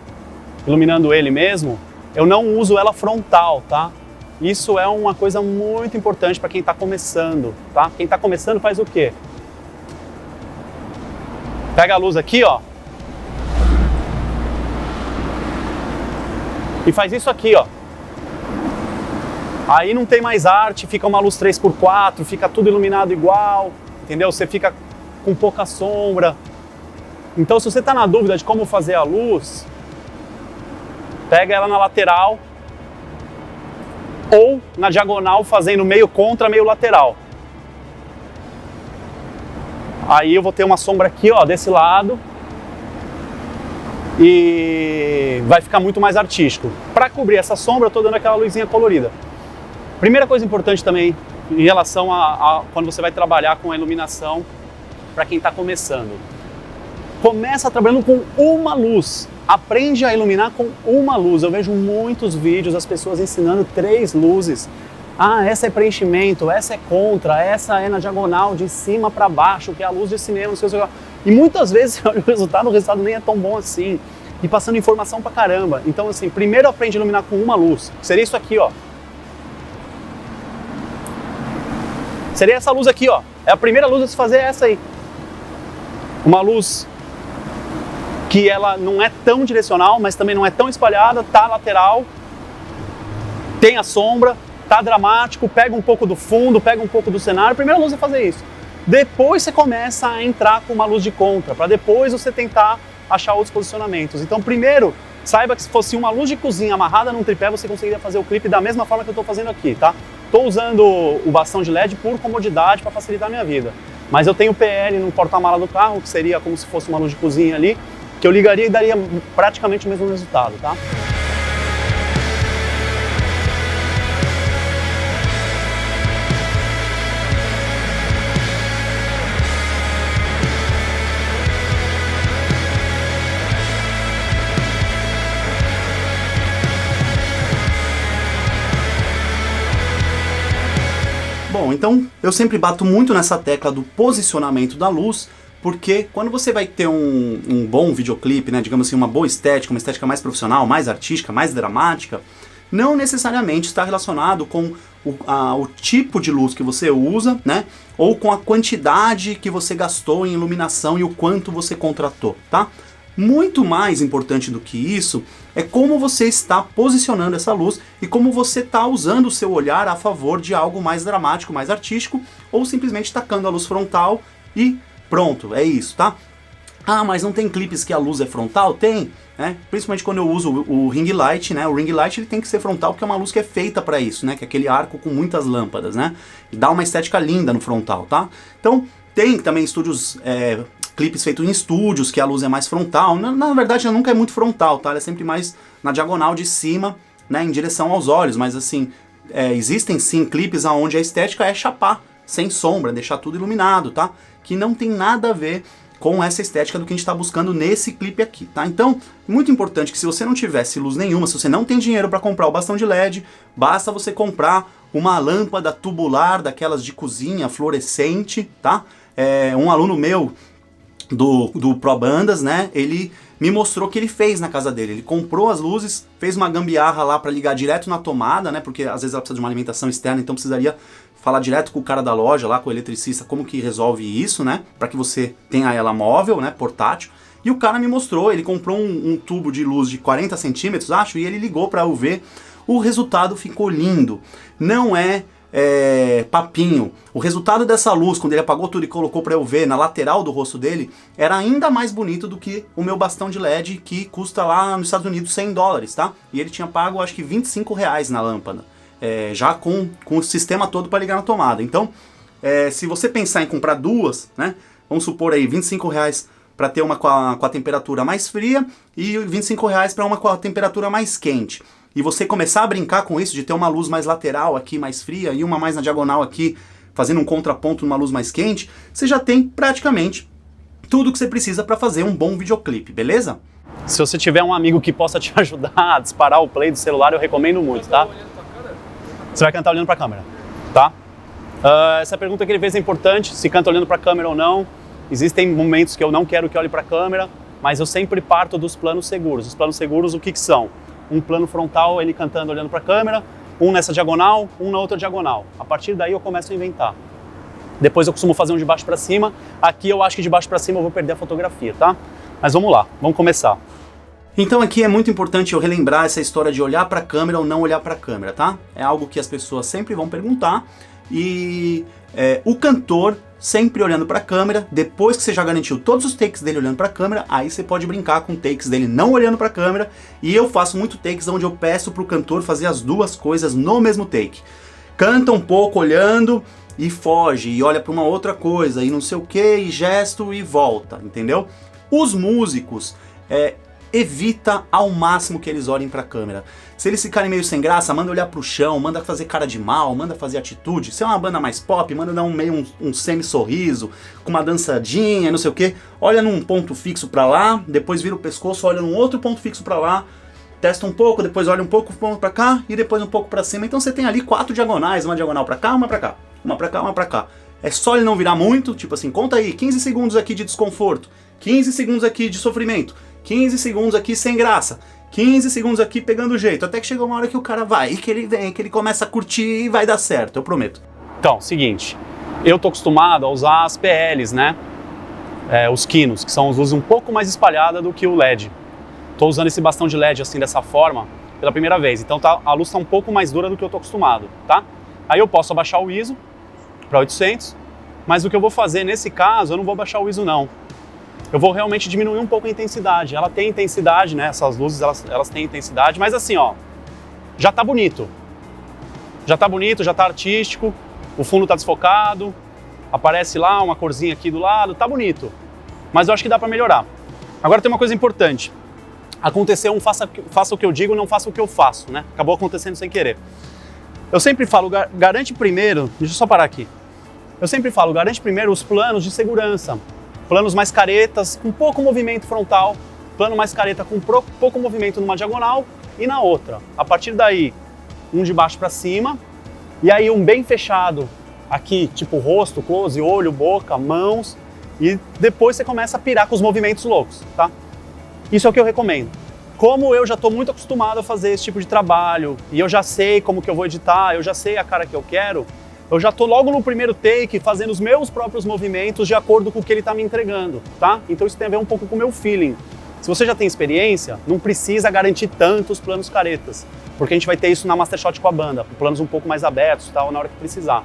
iluminando ele mesmo, eu não uso ela frontal, tá? Isso é uma coisa muito importante para quem está começando, tá? Quem está começando faz o quê? Pega a luz aqui, ó. E faz isso aqui, ó. Aí não tem mais arte, fica uma luz 3x4, fica tudo iluminado igual, entendeu? Você fica com pouca sombra. Então, se você está na dúvida de como fazer a luz, pega ela na lateral, ou na diagonal fazendo meio contra, meio lateral. Aí eu vou ter uma sombra aqui, ó, desse lado. E vai ficar muito mais artístico. Para cobrir essa sombra, eu tô dando aquela luzinha colorida. Primeira coisa importante também, em relação a quando você vai trabalhar com a iluminação, para quem está começando. Começa trabalhando com uma luz. Aprende a iluminar com uma luz. Eu vejo muitos vídeos, as pessoas ensinando 3 luzes. Ah, essa é preenchimento, essa é contra, essa é na diagonal, de cima para baixo, que é a luz de cinema, não sei o que. E muitas vezes o resultado nem é tão bom assim. E passando informação pra caramba. Então, assim, primeiro aprende a iluminar com uma luz. Seria isso aqui, ó. Seria essa luz aqui, ó. É a primeira luz a se fazer essa aí. Uma luz que ela não é tão direcional, mas também não é tão espalhada, tá lateral, tem a sombra, tá dramático, pega um pouco do fundo, pega um pouco do cenário. Primeira luz é fazer isso. Depois você começa a entrar com uma luz de contra, para depois você tentar achar outros posicionamentos. Então primeiro, saiba que se fosse uma luz de cozinha amarrada num tripé, você conseguiria fazer o clipe da mesma forma que eu estou fazendo aqui, tá? Estou usando o bastão de LED por comodidade, para facilitar a minha vida. Mas eu tenho PL no porta-mala do carro, que seria como se fosse uma luz de cozinha ali, que eu ligaria e daria praticamente o mesmo resultado, tá? Bom, então eu sempre bato muito nessa tecla do posicionamento da luz, porque quando você vai ter um bom videoclipe, né, digamos assim, uma boa estética, uma estética mais profissional, mais artística, mais dramática, não necessariamente está relacionado com o tipo de luz que você usa, né, ou com a quantidade que você gastou em iluminação e o quanto você contratou, tá? Muito mais importante do que isso é como você está posicionando essa luz e como você está usando o seu olhar a favor de algo mais dramático, mais artístico, ou simplesmente tacando a luz frontal e pronto, é isso, tá? Ah, mas não tem clipes que a luz é frontal? Tem, né? Principalmente quando eu uso o ring light, né? O ring light ele tem que ser frontal porque é uma luz que é feita para isso, né? Que é aquele arco com muitas lâmpadas, né? E dá uma estética linda no frontal, tá? Então tem também estúdios, clipes feitos em estúdios que a luz é mais frontal. Na verdade ela nunca é muito frontal, tá? Ela é sempre mais na diagonal de cima, né? Em direção aos olhos, mas assim, existem sim clipes onde a estética é chapar, sem sombra, deixar tudo iluminado, tá? Que não tem nada a ver com essa estética do que a gente está buscando nesse clipe aqui, tá? Então, muito importante que se você não tivesse luz nenhuma, se você não tem dinheiro para comprar o bastão de LED, basta você comprar uma lâmpada tubular, daquelas de cozinha, fluorescente, tá? Um aluno meu do Pro Bandas, né? Ele me mostrou o que ele fez na casa dele. Ele comprou as luzes, fez uma gambiarra lá para ligar direto na tomada, né? Porque às vezes ela precisa de uma alimentação externa, então precisaria falar direto com o cara da loja lá, com o eletricista, como que resolve isso, né? Para que você tenha ela móvel, né? Portátil. E o cara me mostrou, ele comprou um tubo de luz de 40 centímetros, acho, e ele ligou para eu ver. O resultado ficou lindo. Não é papinho. O resultado dessa luz, quando ele apagou tudo e colocou para eu ver na lateral do rosto dele, era ainda mais bonito do que o meu bastão de LED, que custa lá nos Estados Unidos $100, tá? E ele tinha pago, acho que R$25 na lâmpada. Já com o sistema todo para ligar na tomada. Então, se você pensar em comprar duas, né? Vamos supor aí, R$25 para ter uma com a temperatura mais fria e R$25 para uma com a temperatura mais quente. E você começar a brincar com isso, de ter uma luz mais lateral aqui, mais fria, e uma mais na diagonal aqui, fazendo um contraponto numa luz mais quente, você já tem praticamente tudo que você precisa para fazer um bom videoclipe, beleza? Se você tiver um amigo que possa te ajudar a disparar o play do celular, eu recomendo muito, tá? Você vai cantar olhando para a câmera, tá? Essa pergunta que ele fez é importante, se canta olhando para a câmera ou não. Existem momentos que eu não quero que olhe para a câmera, mas eu sempre parto dos planos seguros. Os planos seguros, o que são? Um plano frontal, ele cantando olhando para a câmera, um nessa diagonal, um na outra diagonal. A partir daí eu começo a inventar. Depois eu costumo fazer um de baixo para cima. Aqui eu acho que de baixo para cima eu vou perder a fotografia, tá? Mas vamos lá, vamos começar. Então aqui é muito importante eu relembrar essa história de olhar para a câmera ou não olhar para a câmera, tá? É algo que as pessoas sempre vão perguntar e o cantor sempre olhando para a câmera. Depois que você já garantiu todos os takes dele olhando para a câmera, aí você pode brincar com takes dele não olhando para a câmera. E eu faço muito takes onde eu peço para o cantor fazer as duas coisas no mesmo take. Canta um pouco olhando e foge, e olha para uma outra coisa, e não sei o que, e gesto e volta, entendeu? Os músicos evita ao máximo que eles olhem para a câmera. Se eles ficarem meio sem graça, manda olhar pro chão, manda fazer cara de mal, manda fazer atitude. Se é uma banda mais pop, manda dar um semi-sorriso, com uma dançadinha, não sei o que. Olha num ponto fixo pra lá, depois vira o pescoço, olha num outro ponto fixo pra lá, testa um pouco, depois olha um pouco pra cá e depois um pouco pra cima. Então você tem ali 4 diagonais, uma diagonal pra cá, uma pra cá, uma pra cá, uma pra cá. É só ele não virar muito, tipo assim, conta aí, 15 segundos aqui de desconforto, 15 segundos aqui de sofrimento, 15 segundos aqui sem graça, 15 segundos aqui pegando jeito, até que chega uma hora que o cara vai, e que ele vem, que ele começa a curtir e vai dar certo, eu prometo. Então, seguinte, eu tô acostumado a usar as PLs, né? Os Kinos, que são as luzes um pouco mais espalhadas do que o LED. Tô usando esse bastão de LED assim, dessa forma, pela primeira vez, então a luz tá um pouco mais dura do que eu tô acostumado, tá? Aí eu posso abaixar o ISO para 800, mas o que eu vou fazer nesse caso, eu não vou abaixar o ISO não. Eu vou realmente diminuir um pouco a intensidade. Ela tem intensidade, né? Essas luzes, elas têm intensidade, mas assim, ó, já tá bonito. Já tá bonito, já tá artístico, o fundo tá desfocado, aparece lá uma corzinha aqui do lado, tá bonito. Mas eu acho que dá para melhorar. Agora tem uma coisa importante. Aconteceu um faça o que eu digo, não faça o que eu faço, né? Acabou acontecendo sem querer. Eu sempre falo, garante primeiro, deixa eu só parar aqui. Eu sempre falo, garante primeiro os planos de segurança. Planos mais caretas, com pouco movimento frontal, plano mais careta com pouco movimento numa diagonal e na outra. A partir daí, um de baixo para cima, e aí um bem fechado aqui, tipo rosto, close, olho, boca, mãos, e depois você começa a pirar com os movimentos loucos, tá? Isso é o que eu recomendo. Como eu já estou muito acostumado a fazer esse tipo de trabalho, e eu já sei como que eu vou editar, eu já sei a cara que eu quero, eu já estou logo no primeiro take fazendo os meus próprios movimentos de acordo com o que ele está me entregando, tá? Então isso tem a ver um pouco com o meu feeling. Se você já tem experiência, não precisa garantir tantos planos caretas, porque a gente vai ter isso na Mastershot com a banda, planos um pouco mais abertos, tal, na hora que precisar.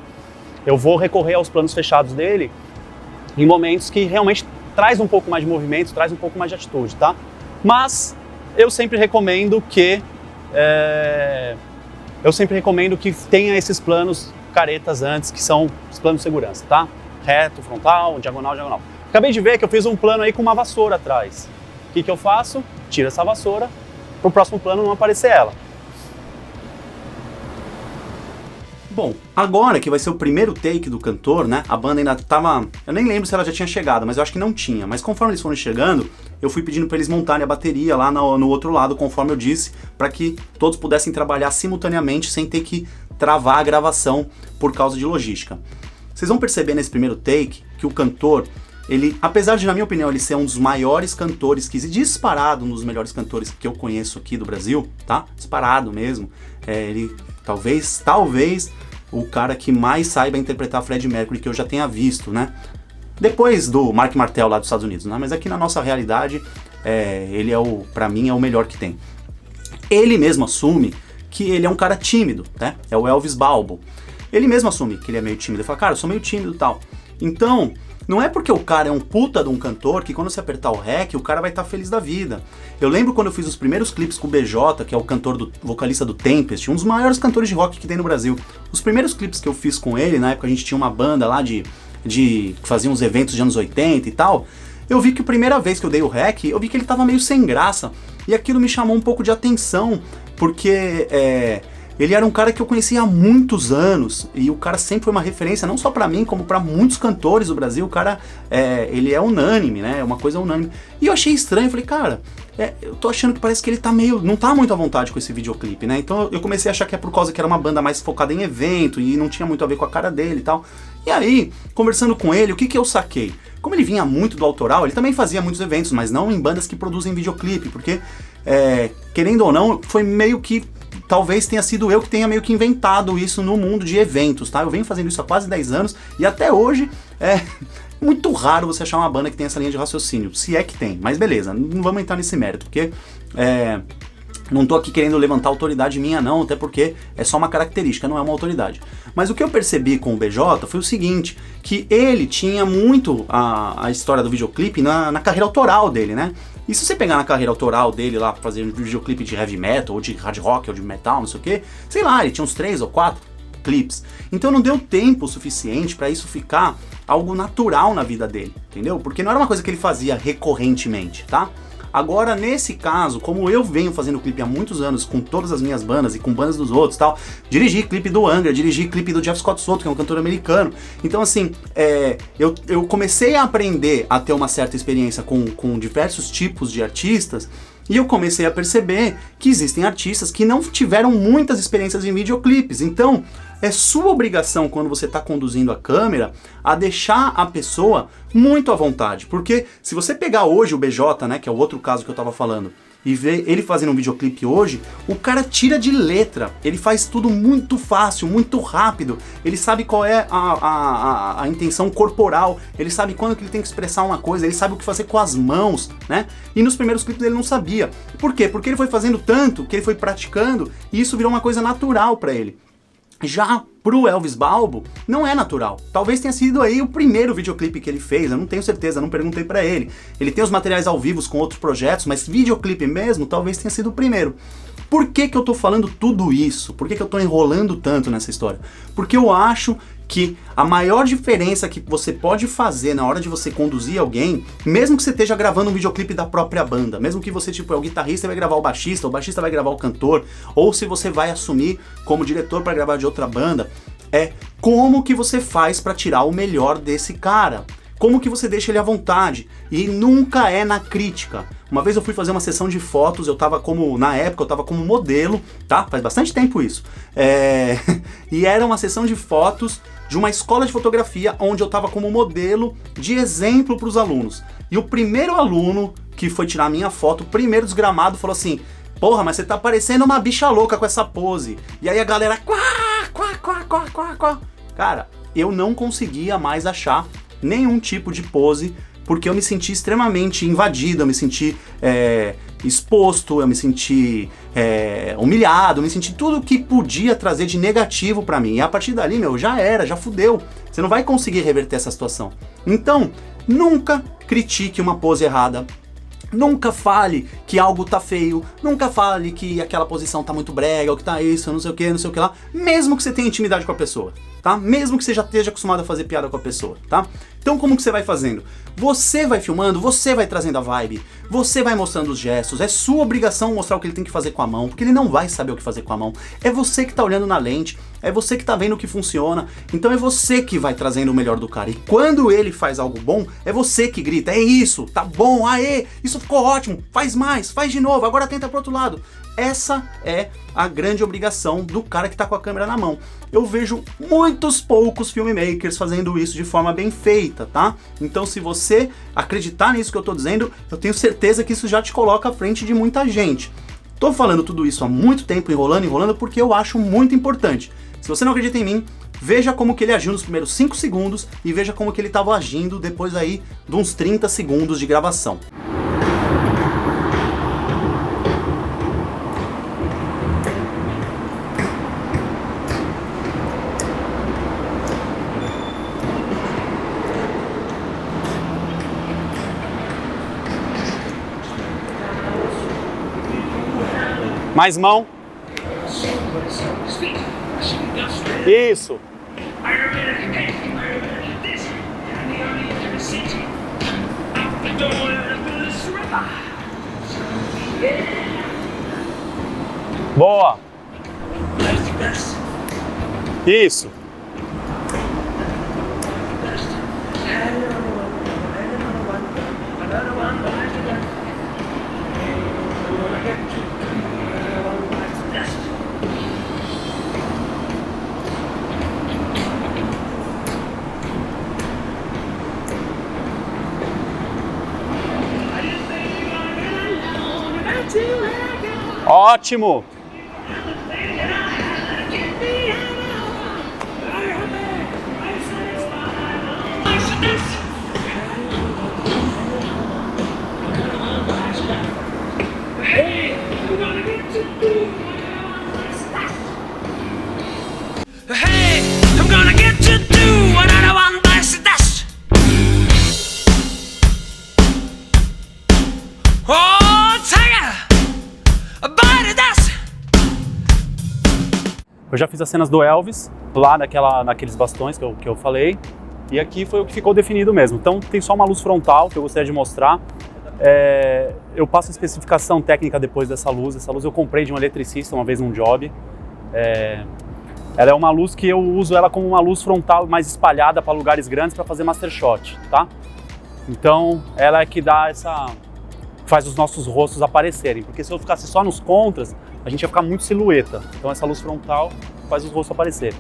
Eu vou recorrer aos planos fechados dele em momentos que realmente traz um pouco mais de movimento, traz um pouco mais de atitude, tá? Mas eu sempre recomendo que tenha esses planos caretas antes, que são os planos de segurança, tá? Reto, frontal, diagonal, diagonal. Acabei de ver que eu fiz um plano aí com uma vassoura atrás. O que eu faço? Tiro essa vassoura, pro próximo plano não aparecer ela. Bom, agora que vai ser o primeiro take do cantor, né? A banda ainda tava... Eu nem lembro se ela já tinha chegado, mas eu acho que não tinha. Mas conforme eles foram chegando, eu fui pedindo para eles montarem a bateria lá no outro lado, conforme eu disse, para que todos pudessem trabalhar simultaneamente sem ter que travar a gravação por causa de logística. Vocês vão perceber nesse primeiro take que o cantor, ele, apesar de, na minha opinião, ele ser um dos maiores cantores, disparado um dos melhores cantores que eu conheço aqui do Brasil, tá? Disparado mesmo. Ele talvez o cara que mais saiba interpretar Freddie Mercury que eu já tenha visto, né? Depois do Mark Martel lá dos Estados Unidos, né? Mas aqui na nossa realidade, ele pra mim, é o melhor que tem. Ele mesmo assume que ele é um cara tímido, né? É o Elvis Balbo. Ele mesmo assume que ele é meio tímido. Ele fala, cara, eu sou meio tímido e tal. Então, não é porque o cara é um puta de um cantor que quando você apertar o REC, o cara vai estar feliz da vida. Eu lembro quando eu fiz os primeiros clipes com o BJ, que é o vocalista do Tempest, um dos maiores cantores de rock que tem no Brasil. Os primeiros clipes que eu fiz com ele, na época a gente tinha uma banda lá que fazia uns eventos de anos 80 e tal, eu vi que a primeira vez que eu dei o REC, eu vi que ele tava meio sem graça. E aquilo me chamou um pouco de atenção, porque ele era um cara que eu conhecia há muitos anos, e o cara sempre foi uma referência, não só pra mim, como pra muitos cantores do Brasil. O cara, ele é unânime, né, é uma coisa unânime. E eu achei estranho, falei, cara, eu tô achando que parece que ele tá não tá muito à vontade com esse videoclipe, né, então eu comecei a achar que é por causa que era uma banda mais focada em evento, e não tinha muito a ver com a cara dele e tal. E aí, conversando com ele, o que eu saquei? Como ele vinha muito do autoral, ele também fazia muitos eventos, mas não em bandas que produzem videoclipe, porque, querendo ou não, foi meio que, talvez tenha sido eu que tenha meio que inventado isso no mundo de eventos, tá? Eu venho fazendo isso há quase 10 anos, e até hoje é muito raro você achar uma banda que tem essa linha de raciocínio, se é que tem, mas beleza, não vamos entrar nesse mérito, porque não tô aqui querendo levantar autoridade minha não, até porque é só uma característica, não é uma autoridade. Mas o que eu percebi com o BJ foi o seguinte, que ele tinha muito a história do videoclipe na carreira autoral dele, né? E se você pegar na carreira autoral dele lá, fazer um videoclipe de heavy metal, ou de hard rock, ou de metal, não sei o que, sei lá, ele tinha uns 3 ou 4 clipes. Então não deu tempo suficiente para isso ficar algo natural na vida dele, entendeu? Porque não era uma coisa que ele fazia recorrentemente, tá? Agora, nesse caso, como eu venho fazendo clipe há muitos anos com todas as minhas bandas e com bandas dos outros e tal, dirigi clipe do Angra, dirigi clipe do Jeff Scott Soto, que é um cantor americano. Então, assim, eu comecei a aprender a ter uma certa experiência com diversos tipos de artistas, e eu comecei a perceber que existem artistas que não tiveram muitas experiências em videoclipes. Então, é sua obrigação, quando você está conduzindo a câmera, a deixar a pessoa muito à vontade. Porque se você pegar hoje o BJ, né, que é o outro caso que eu estava falando, e ver ele fazendo um videoclipe hoje, o cara tira de letra, ele faz tudo muito fácil, muito rápido, ele sabe qual é a intenção corporal, ele sabe quando que ele tem que expressar uma coisa, ele sabe o que fazer com as mãos, né? E nos primeiros clipes ele não sabia. Por quê? Porque ele foi fazendo tanto, que ele foi praticando, e isso virou uma coisa natural pra ele. Já pro Elvis Balbo, não é natural. Talvez tenha sido aí o primeiro videoclipe que ele fez, eu não tenho certeza, não perguntei pra ele. Ele tem os materiais ao vivo com outros projetos, mas videoclipe mesmo, talvez tenha sido o primeiro. Por que eu tô falando tudo isso? Por que eu tô enrolando tanto nessa história? Porque eu acho que a maior diferença que você pode fazer na hora de você conduzir alguém, mesmo que você esteja gravando um videoclipe da própria banda, mesmo que você tipo é o guitarrista e vai gravar o baixista vai gravar o cantor, ou se você vai assumir como diretor para gravar de outra banda, é como que você faz para tirar o melhor desse cara. Como que você deixa ele à vontade? E nunca é na crítica. Uma vez eu fui fazer uma sessão de fotos, na época eu tava como modelo, tá? Faz bastante tempo isso. E era uma sessão de fotos de uma escola de fotografia, onde eu tava como modelo de exemplo para os alunos. E o primeiro aluno que foi tirar a minha foto, o primeiro desgramado, falou assim: porra, mas você tá parecendo uma bicha louca com essa pose. E aí a galera, quá, quá, quá, quá, quá, quá. Cara, eu não conseguia mais achar nenhum tipo de pose, porque eu me senti extremamente invadido, eu me senti exposto, eu me senti humilhado, eu me senti tudo que podia trazer de negativo pra mim. E a partir dali, já fudeu. Você não vai conseguir reverter essa situação. Então, nunca critique uma pose errada. Nunca fale que algo tá feio, nunca fale que aquela posição tá muito brega, ou que tá isso, não sei o que lá, mesmo que você tenha intimidade com a pessoa, tá? Mesmo que você já esteja acostumado a fazer piada com a pessoa, tá? Então como que você vai fazendo? Você vai filmando, você vai trazendo a vibe, você vai mostrando os gestos, é sua obrigação mostrar o que ele tem que fazer com a mão, porque ele não vai saber o que fazer com a mão, é você que tá olhando na lente, é você que tá vendo o que funciona, então é você que vai trazendo o melhor do cara, e quando ele faz algo bom, é você que grita, é isso, tá bom, aê, isso ficou ótimo, faz mais, faz de novo, agora tenta pro outro lado. Essa é a grande obrigação do cara que tá com a câmera na mão. Eu vejo muitos poucos filmmakers fazendo isso de forma bem feita, tá? Então se você acreditar nisso que eu tô dizendo, eu tenho certeza que isso já te coloca à frente de muita gente. Tô falando tudo isso há muito tempo, enrolando, porque eu acho muito importante. Se você não acredita em mim, veja como que ele agiu nos primeiros 5 segundos e veja como que ele estava agindo depois aí de uns 30 segundos de gravação. Mais mão. Isso. Boa. Isso. Ótimo! Eu já fiz as cenas do Elvis, lá naqueles bastões que eu falei, e aqui foi o que ficou definido mesmo. Então tem só uma luz frontal que eu gostaria de mostrar. Eu passo a especificação técnica depois dessa luz. Essa luz eu comprei de um eletricista uma vez num job. Ela é uma luz que eu uso ela como uma luz frontal mais espalhada para lugares grandes para fazer master shot, tá? Então ela é que dá faz os nossos rostos aparecerem, porque se eu ficasse só nos contras, a gente ia ficar muito silhueta. Então essa luz frontal faz os rostos aparecer.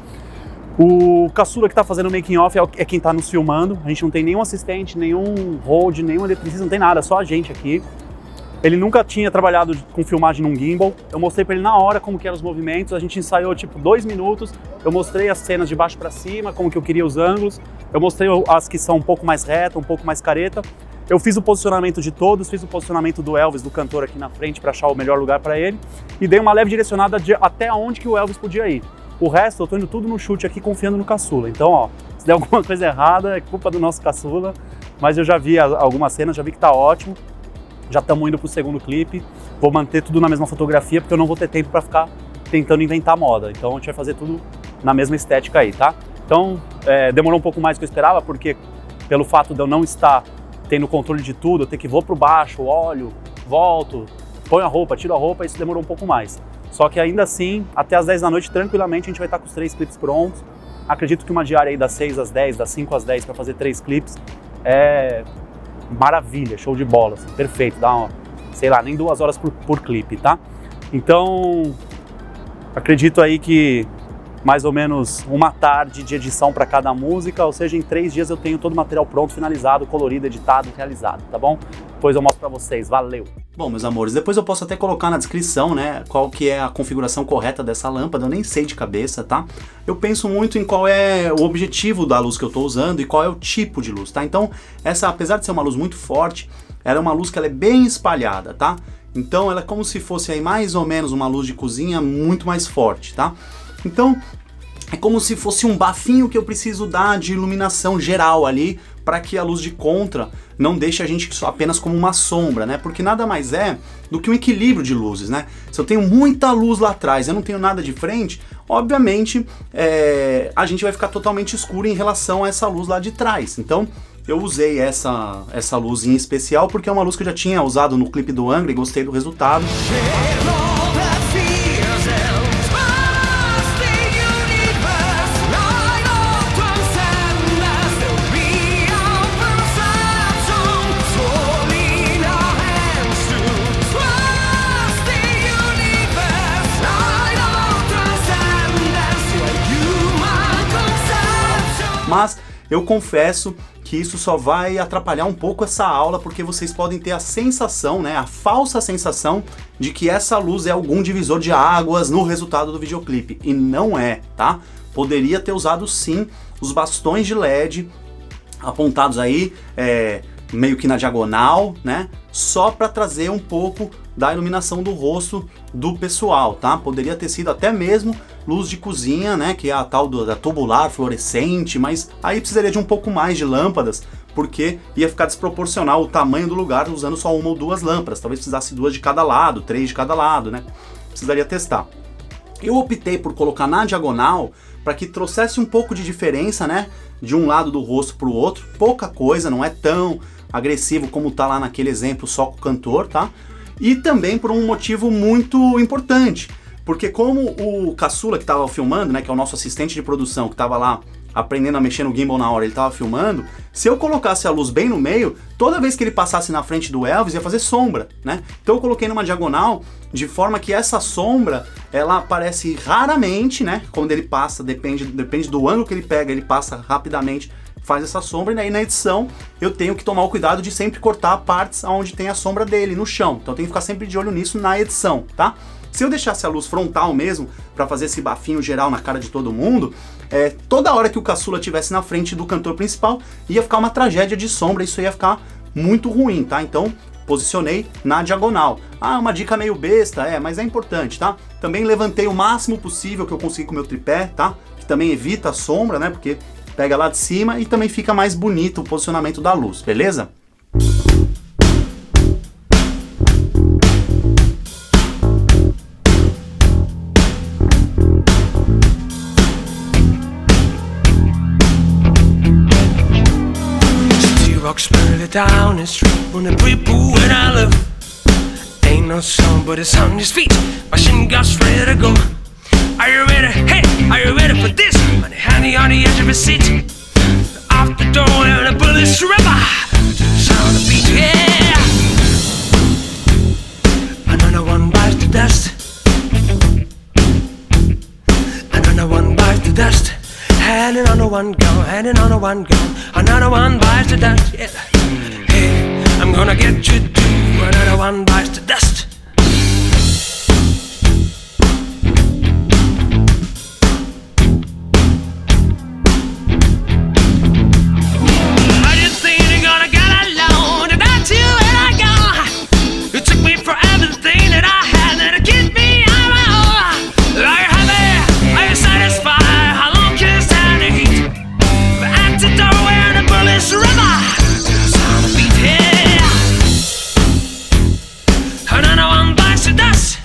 O caçula que está fazendo o making off é quem está nos filmando. A gente não tem nenhum assistente, nenhum hold, nenhum eletricista, não tem nada, só a gente aqui. Ele nunca tinha trabalhado com filmagem num gimbal. Eu mostrei para ele na hora como que eram os movimentos. A gente ensaiou tipo 2 minutos. Eu mostrei as cenas de baixo para cima, como que eu queria os ângulos. Eu mostrei as que são um pouco mais reta, um pouco mais careta. Eu fiz o posicionamento de todos, fiz o posicionamento do Elvis, do cantor aqui na frente, para achar o melhor lugar para ele. E dei uma leve direcionada até onde que o Elvis podia ir. O resto eu tô indo tudo no chute aqui, confiando no caçula. Então, ó, se der alguma coisa errada, é culpa do nosso caçula. Mas eu já vi algumas cenas, já vi que tá ótimo. Já estamos indo pro segundo clipe. Vou manter tudo na mesma fotografia, porque eu não vou ter tempo para ficar tentando inventar moda. Então a gente vai fazer tudo na mesma estética aí, tá? Então, demorou um pouco mais do que eu esperava, porque pelo fato de eu não estar tendo controle de tudo, eu ter que vou pro baixo, olho, volto, ponho a roupa, tiro a roupa, isso demorou um pouco mais. Só que ainda assim, até as 10 da noite, tranquilamente, a gente vai estar com os 3 clipes prontos. Acredito que uma diária aí das 6 às 10, das 5 às 10 para fazer 3 clipes é maravilha, show de bola, assim, perfeito, dá sei lá, nem 2 horas por clipe, tá? Então, acredito aí que mais ou menos uma tarde de edição para cada música, ou seja, em 3 dias eu tenho todo o material pronto, finalizado, colorido, editado, realizado, tá bom? Depois eu mostro para vocês, valeu! Bom, meus amores, depois eu posso até colocar na descrição, né, qual que é a configuração correta dessa lâmpada, eu nem sei de cabeça, tá? Eu penso muito em qual é o objetivo da luz que eu tô usando e qual é o tipo de luz, tá? Então, essa, apesar de ser uma luz muito forte, ela é uma luz que ela é bem espalhada, tá? Então, ela é como se fosse aí mais ou menos uma luz de cozinha muito mais forte, tá? Então, é como se fosse um bafinho que eu preciso dar de iluminação geral ali para que a luz de contra não deixe a gente só apenas como uma sombra, né? Porque nada mais é do que um equilíbrio de luzes, né? Se eu tenho muita luz lá atrás e eu não tenho nada de frente, obviamente a gente vai ficar totalmente escuro em relação a essa luz lá de trás. Então eu usei essa luz em especial porque é uma luz que eu já tinha usado no clipe do Angra e gostei do resultado. Mas eu confesso que isso só vai atrapalhar um pouco essa aula, porque vocês podem ter a sensação, né, a falsa sensação de que essa luz é algum divisor de águas no resultado do videoclipe, e não é, tá? Poderia ter usado sim os bastões de LED apontados aí, meio que na diagonal, né, só para trazer um pouco da iluminação do rosto do pessoal, tá? Poderia ter sido até mesmo luz de cozinha, né, que é a tal da tubular fluorescente, mas aí precisaria de um pouco mais de lâmpadas, porque ia ficar desproporcional o tamanho do lugar usando só uma ou duas lâmpadas. Talvez precisasse 2 de cada lado, 3 de cada lado, né? Precisaria testar. Eu optei por colocar na diagonal para que trouxesse um pouco de diferença, né, de um lado do rosto para o outro. Pouca coisa, não é tão agressivo como tá lá naquele exemplo só com o cantor, tá? E também por um motivo muito importante, porque como o caçula que estava filmando, né, que é o nosso assistente de produção, que estava lá aprendendo a mexer no gimbal na hora, ele estava filmando, se eu colocasse a luz bem no meio, toda vez que ele passasse na frente do Elvis ia fazer sombra, né? Então eu coloquei numa diagonal, de forma que essa sombra, ela aparece raramente, né? Quando ele passa, depende do ângulo que ele pega, ele passa rapidamente, faz essa sombra, e aí na edição eu tenho que tomar o cuidado de sempre cortar partes onde tem a sombra dele, no chão. Então eu tenho que ficar sempre de olho nisso na edição, tá? Se eu deixasse a luz frontal mesmo, para fazer esse bafinho geral na cara de todo mundo, toda hora que o caçula estivesse na frente do cantor principal, ia ficar uma tragédia de sombra, isso ia ficar muito ruim, tá? Então, posicionei na diagonal. Ah, uma dica meio besta, mas é importante, tá? Também levantei o máximo possível que eu consegui com o meu tripé, tá? Que também evita a sombra, né? Porque pega lá de cima e também fica mais bonito o posicionamento da luz, beleza? Down the street when the people when I live ain't no song but it's on his feet. Machine guns ready to go. Are you ready? Hey, are you ready for this? Money handy on the edge of his seat. Off the door and the bullets rubber. Sound the beat, yeah. Another one bites the dust. Another one bites the dust. Handing on the one gun, handing on the one gun. Another one bites the dust, yeah. Hey, I'm gonna get you too. Another one bites the dust. I just think you're gonna get alone. That's you and I go. You took me for everything that I had, and it keeps me on my own. Are you happy? Are you satisfied? How long can you stand the heat? But at the doorway and the bullets rubber. Sound the beat, yeah. Another one bites the dust.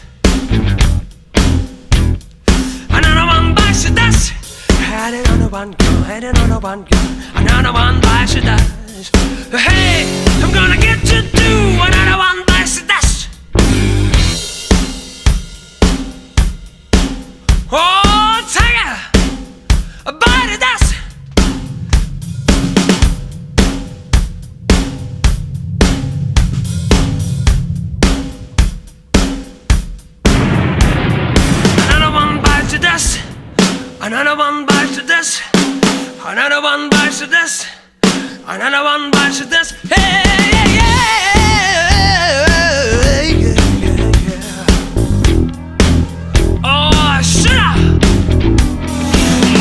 Another one bites the dust. Had it on the one gun, had it on the one gun. Another one bites the dust. Hey, I'm gonna get you too. Another one bites the dust. Oh, tiger, bite the dust. Another one bites the dust. Another one bites the dust. Another one bites the dust. Another one bites the dust. Hey, yeah, yeah, yeah. Oh, shut up.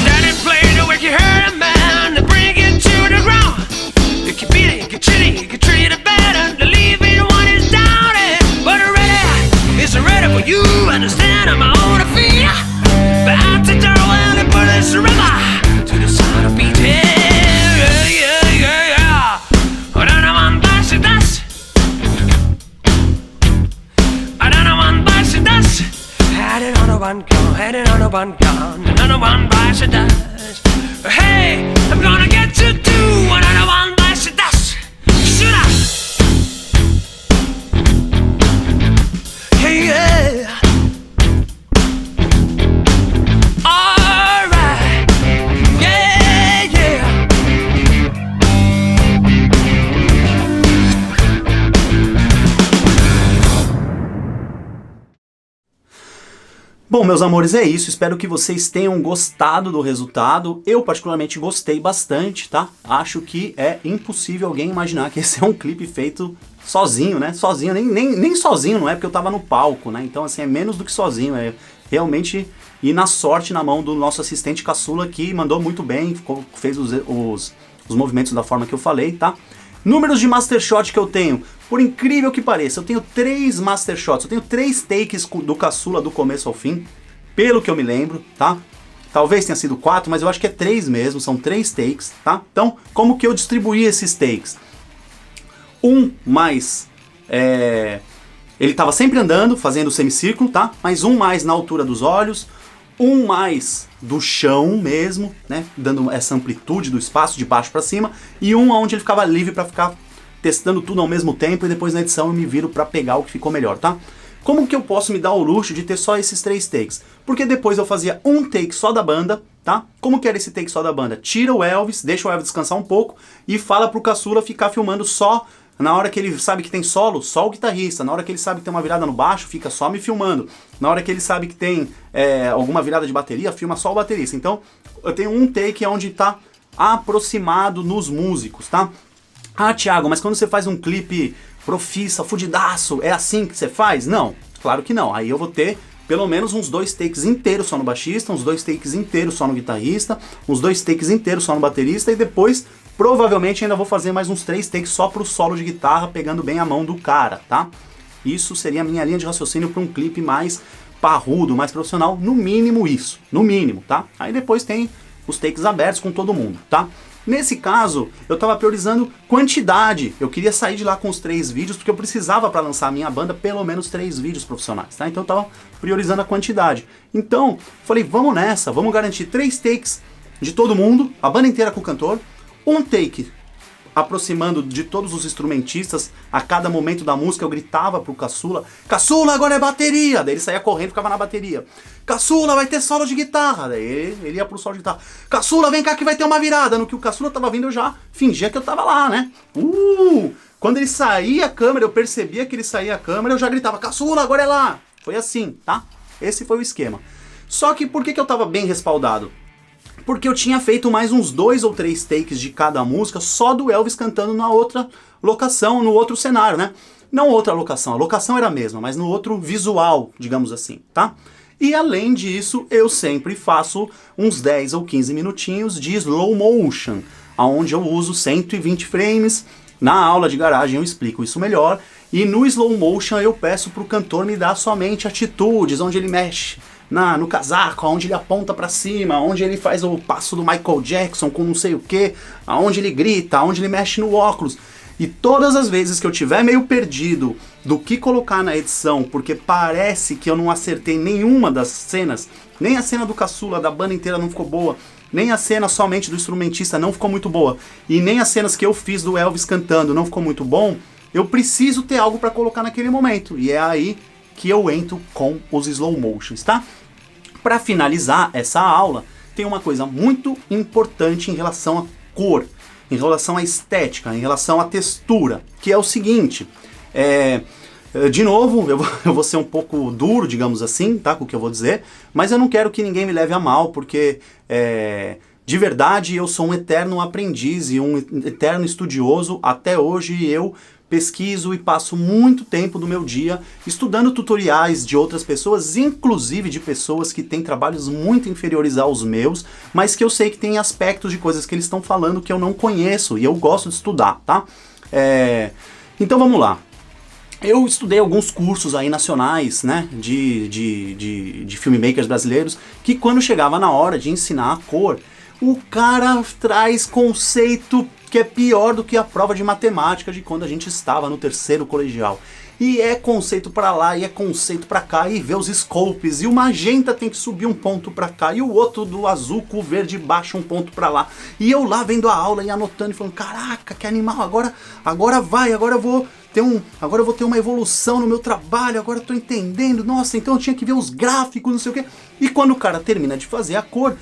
Daddy played the way you heard a man to bring it to the ground. You can beat it, you can treat it, you can treat it better. To leave it when it's down, but it's ready for you. Understand I'm on the feet. But at the door when the bullets rubber to the sound of beat. Yeah, yeah, yeah, yeah. one gone, heading on a one gone, another one bites the dust. Hey, I'm gonna get to do another one bites the dust. Should I? Hey, yeah. Alright, yeah, yeah. Bom, meus amores, é isso. Espero que vocês tenham gostado do resultado. Eu, particularmente, gostei bastante, tá? Acho que é impossível alguém imaginar que esse é um clipe feito sozinho, né? Sozinho, nem sozinho, não é? Porque eu tava no palco, né? Então, assim, é menos do que sozinho. É realmente ir na sorte na mão do nosso assistente caçula, que mandou muito bem, fez os movimentos da forma que eu falei, tá? Números de Master Shot que eu tenho. Por incrível que pareça, eu tenho 3 Master Shots, eu tenho 3 takes do caçula do começo ao fim, pelo que eu me lembro, tá? Talvez tenha sido 4, mas eu acho que é 3 mesmo, são 3 takes, tá? Então, como que eu distribuí esses takes? Mais, ele estava sempre andando, fazendo o semicírculo, tá? Mas mais na altura dos olhos, mais do chão mesmo, né? Dando essa amplitude do espaço de baixo para cima, e onde ele ficava livre para ficar testando tudo ao mesmo tempo, e depois na edição eu me viro para pegar o que ficou melhor, tá? Como que eu posso me dar o luxo de ter só esses 3 takes? Porque depois eu fazia um take só da banda, tá? Como que era esse take só da banda? Tira o Elvis, deixa o Elvis descansar um pouco e fala pro caçula ficar filmando só na hora que ele sabe que tem solo, só o guitarrista. Na hora que ele sabe que tem uma virada no baixo, fica só me filmando. Na hora que ele sabe que tem alguma virada de bateria, filma só o baterista. Então eu tenho um take onde tá aproximado nos músicos, tá? Ah, Thiago, mas quando você faz um clipe profissa, fudidaço, é assim que você faz? Não, claro que não. Aí eu vou ter pelo menos uns 2 takes inteiros só no baixista, uns 2 takes inteiros só no guitarrista, uns 2 takes inteiros só no baterista, e depois provavelmente ainda vou fazer mais uns 3 takes só pro solo de guitarra, pegando bem a mão do cara, tá? Isso seria a minha linha de raciocínio para um clipe mais parrudo, mais profissional, no mínimo isso, no mínimo, tá? Aí depois tem os takes abertos com todo mundo, tá? Nesse caso, eu estava priorizando quantidade. Eu queria sair de lá com os 3 vídeos, porque eu precisava para lançar a minha banda pelo menos 3 vídeos profissionais, tá? Então eu estava priorizando a quantidade. Então, falei, vamos nessa, vamos garantir 3 takes de todo mundo, a banda inteira com o cantor, um take aproximando de todos os instrumentistas. A cada momento da música eu gritava pro caçula, caçula, agora é bateria! Daí ele saía correndo e ficava na bateria. Caçula, vai ter solo de guitarra! Daí ele ia pro solo de guitarra. Caçula, vem cá que vai ter uma virada! No que o caçula tava vindo eu já fingia que eu tava lá, né? Quando ele saía a câmera, eu percebia que ele saía a câmera, eu já gritava, caçula, agora é lá! Foi assim, tá? Esse foi o esquema. Só que por que eu tava bem respaldado? Porque eu tinha feito mais uns 2 ou 3 takes de cada música só do Elvis cantando na outra locação, no outro cenário, né? Não outra locação, a locação era a mesma, mas no outro visual, digamos assim, tá? E além disso, eu sempre faço uns 10 ou 15 minutinhos de slow motion, onde eu uso 120 frames. Na aula de garagem eu explico isso melhor. E no slow motion eu peço pro cantor me dar somente atitudes, onde ele mexe no casaco, onde ele aponta pra cima, onde ele faz o passo do Michael Jackson com não sei o que, aonde ele grita, aonde ele mexe no óculos. E todas as vezes que eu tiver meio perdido do que colocar na edição, porque parece que eu não acertei nenhuma das cenas, nem a cena do caçula da banda inteira não ficou boa, nem a cena somente do instrumentista não ficou muito boa, e nem as cenas que eu fiz do Elvis cantando não ficou muito bom, eu preciso ter algo para colocar naquele momento. E é aí que eu entro com os slow motions, tá? Para finalizar essa aula, tem uma coisa muito importante em relação à cor, em relação à estética, em relação à textura, que é o seguinte, de novo, eu vou ser um pouco duro, digamos assim, tá, com o que eu vou dizer, mas eu não quero que ninguém me leve a mal, porque de verdade eu sou um eterno aprendiz e um eterno estudioso. Até hoje eu pesquiso e passo muito tempo do meu dia estudando tutoriais de outras pessoas, inclusive de pessoas que têm trabalhos muito inferiores aos meus, mas que eu sei que tem aspectos de coisas que eles estão falando que eu não conheço e eu gosto de estudar, tá? Então vamos lá. Eu estudei alguns cursos aí nacionais, né, de filmmakers brasileiros, que quando chegava na hora de ensinar a cor, o cara traz conceito que é pior do que a prova de matemática de quando a gente estava no terceiro colegial. e é conceito pra lá, e é conceito pra cá, e vê os scopes, e o magenta tem que subir um ponto pra cá, e o outro do azul com o verde baixa um ponto pra lá. E eu lá vendo a aula e anotando e falando, caraca, que animal, agora eu vou ter uma evolução no meu trabalho, agora eu tô entendendo, nossa, então eu tinha que ver os gráficos, não sei o quê. E quando o cara termina de fazer a cor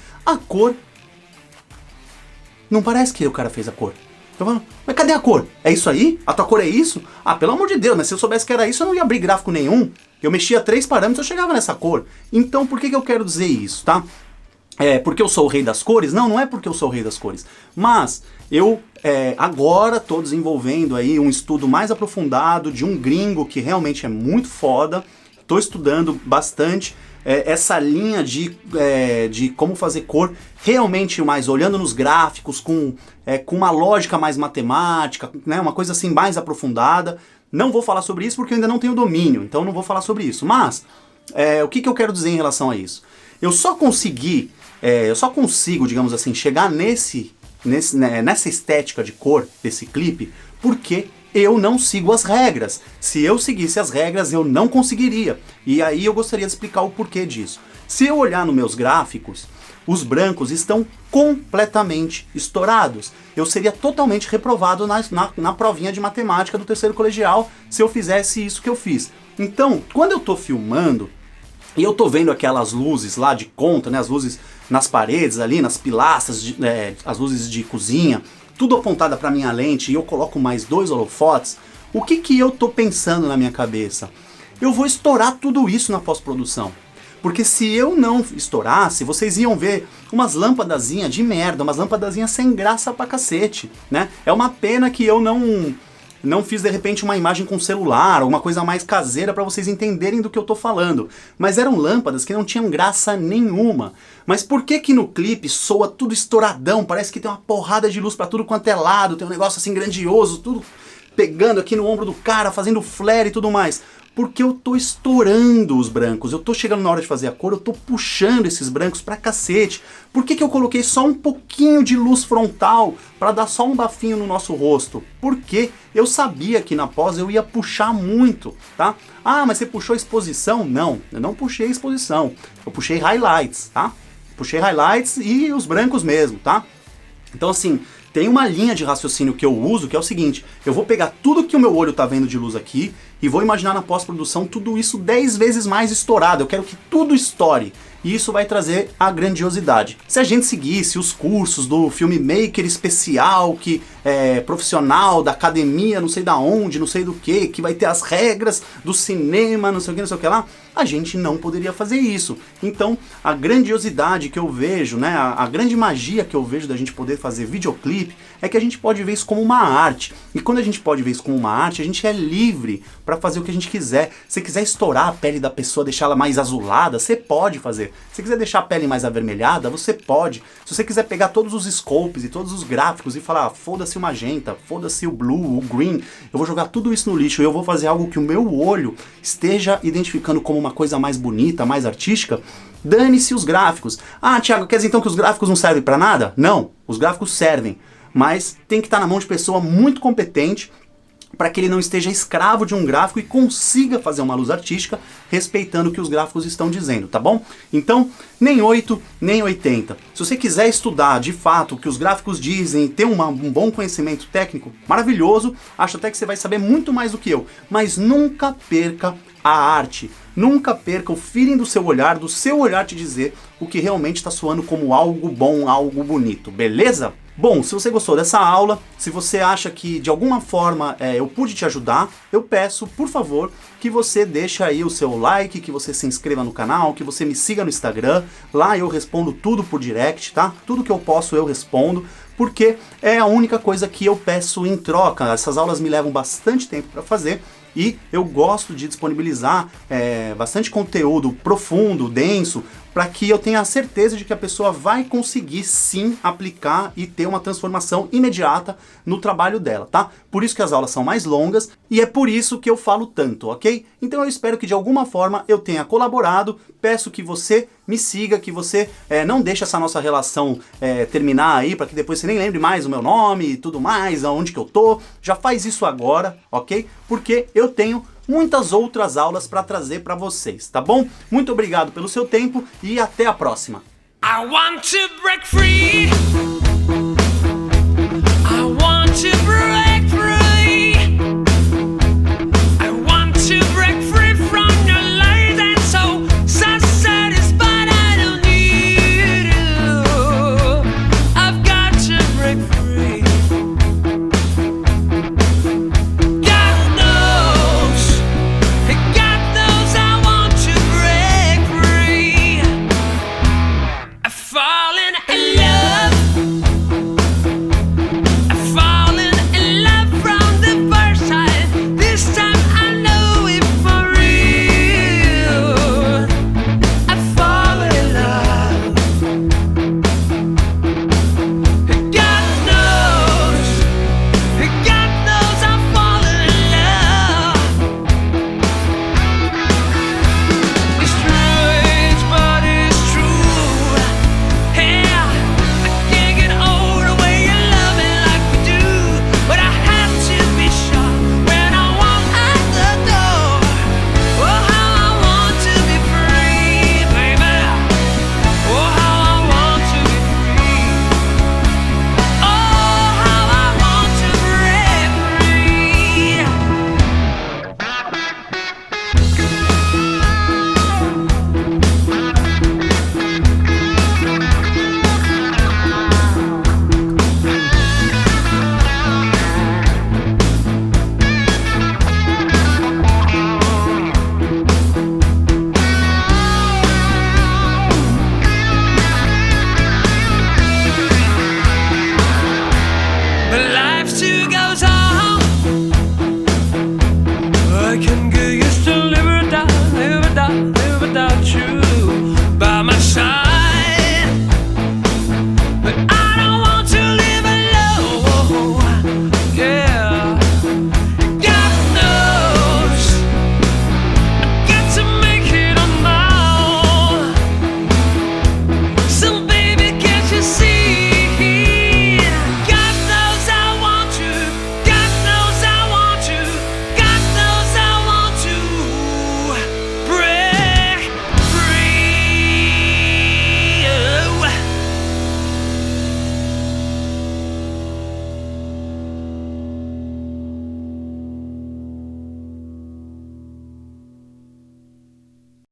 não parece que o cara fez a cor. Tô falando, mas cadê a cor? É isso aí? A tua cor é isso? Ah, pelo amor de Deus, mas se eu soubesse que era isso, eu não ia abrir gráfico nenhum. Eu mexia 3 parâmetros, eu chegava nessa cor. Então, por que eu quero dizer isso, tá? Porque eu sou o rei das cores? Não, não é porque eu sou o rei das cores. Mas eu agora estou desenvolvendo aí um estudo mais aprofundado de um gringo que realmente é muito foda. Estou estudando bastante essa linha de como fazer cor realmente mais olhando nos gráficos, com uma lógica mais matemática, né, uma coisa assim mais aprofundada. Não vou falar sobre isso porque eu ainda não tenho domínio, então não vou falar sobre isso. Mas o que eu quero dizer em relação a isso? Eu só consigo, digamos assim, chegar nessa estética de cor desse clipe porque eu não sigo as regras. Se eu seguisse as regras, eu não conseguiria. E aí eu gostaria de explicar o porquê disso. Se eu olhar nos meus gráficos, os brancos estão completamente estourados. Eu seria totalmente reprovado na provinha de matemática do terceiro colegial se eu fizesse isso que eu fiz. Então, quando eu estou filmando, e eu tô vendo aquelas luzes lá de conta, né, as luzes nas paredes ali, nas pilastras, as luzes de cozinha, tudo apontada para minha lente, e eu coloco mais 2 holofotes, o que eu tô pensando na minha cabeça? Eu vou estourar tudo isso na pós-produção. Porque se eu não estourasse, vocês iam ver umas lâmpadazinhas de merda, umas lâmpadazinhas sem graça pra cacete, né? É uma pena que eu não fiz de repente uma imagem com celular, alguma coisa mais caseira para vocês entenderem do que eu tô falando. Mas eram lâmpadas que não tinham graça nenhuma. Mas por que no clipe soa tudo estouradão? Parece que tem uma porrada de luz para tudo quanto é lado, tem um negócio assim grandioso, tudo pegando aqui no ombro do cara, fazendo flare e tudo mais. Porque eu tô estourando os brancos, eu tô chegando na hora de fazer a cor, eu tô puxando esses brancos pra cacete. Por que eu coloquei só um pouquinho de luz frontal pra dar só um bafinho no nosso rosto? Porque eu sabia que na pós eu ia puxar muito, tá? Ah, mas você puxou exposição? Não, eu não puxei exposição, eu puxei highlights, tá? Puxei highlights e os brancos mesmo, tá? Então assim, tem uma linha de raciocínio que eu uso, que é o seguinte, eu vou pegar tudo que o meu olho tá vendo de luz aqui e vou imaginar na pós-produção tudo isso 10 vezes mais estourado, eu quero que tudo estoure. E isso vai trazer a grandiosidade. Se a gente seguisse os cursos do filmmaker especial, que é profissional da academia, não sei da onde, não sei do que vai ter as regras do cinema, não sei o que lá, a gente não poderia fazer isso. Então, a grandiosidade que eu vejo, né, a grande magia que eu vejo da gente poder fazer videoclipe é que a gente pode ver isso como uma arte. E quando a gente pode ver isso como uma arte, a gente é livre para fazer o que a gente quiser. Se quiser estourar a pele da pessoa, deixar ela mais azulada, você pode fazer. Se quiser deixar a pele mais avermelhada, você pode. Se você quiser pegar todos os scopes e todos os gráficos e falar, foda-se o magenta, foda-se o blue, o green, eu vou jogar tudo isso no lixo e eu vou fazer algo que o meu olho esteja identificando como uma coisa mais bonita, mais artística, dane-se os gráficos. Ah, Thiago, quer dizer então que os gráficos não servem pra nada? Não, os gráficos servem, mas tem que estar na mão de pessoa muito competente para que ele não esteja escravo de um gráfico e consiga fazer uma luz artística respeitando o que os gráficos estão dizendo, tá bom? Então, nem 8, nem 80. Se você quiser estudar de fato o que os gráficos dizem, ter um bom conhecimento técnico, maravilhoso, acho até que você vai saber muito mais do que eu, mas nunca perca a arte. Nunca perca o feeling do seu olhar te dizer o que realmente está soando como algo bom, algo bonito, beleza? Bom, se você gostou dessa aula, se você acha que de alguma forma eu pude te ajudar, eu peço, por favor, que você deixe aí o seu like, que você se inscreva no canal, que você me siga no Instagram, lá eu respondo tudo por direct, tá? Tudo que eu posso eu respondo, porque é a única coisa que eu peço em troca. Essas aulas me levam bastante tempo para fazer, e eu gosto de disponibilizar bastante conteúdo profundo, denso, para que eu tenha a certeza de que a pessoa vai conseguir sim aplicar e ter uma transformação imediata no trabalho dela, tá? Por isso que as aulas são mais longas e é por isso que eu falo tanto, ok? Então eu espero que de alguma forma eu tenha colaborado, peço que você me siga, que você não deixe essa nossa relação terminar aí, para que depois você nem lembre mais o meu nome e tudo mais, aonde que eu tô, já faz isso agora, ok? Porque eu tenho muitas outras aulas para trazer para vocês, tá bom? Muito obrigado pelo seu tempo e até a próxima. I want to break free. I want to break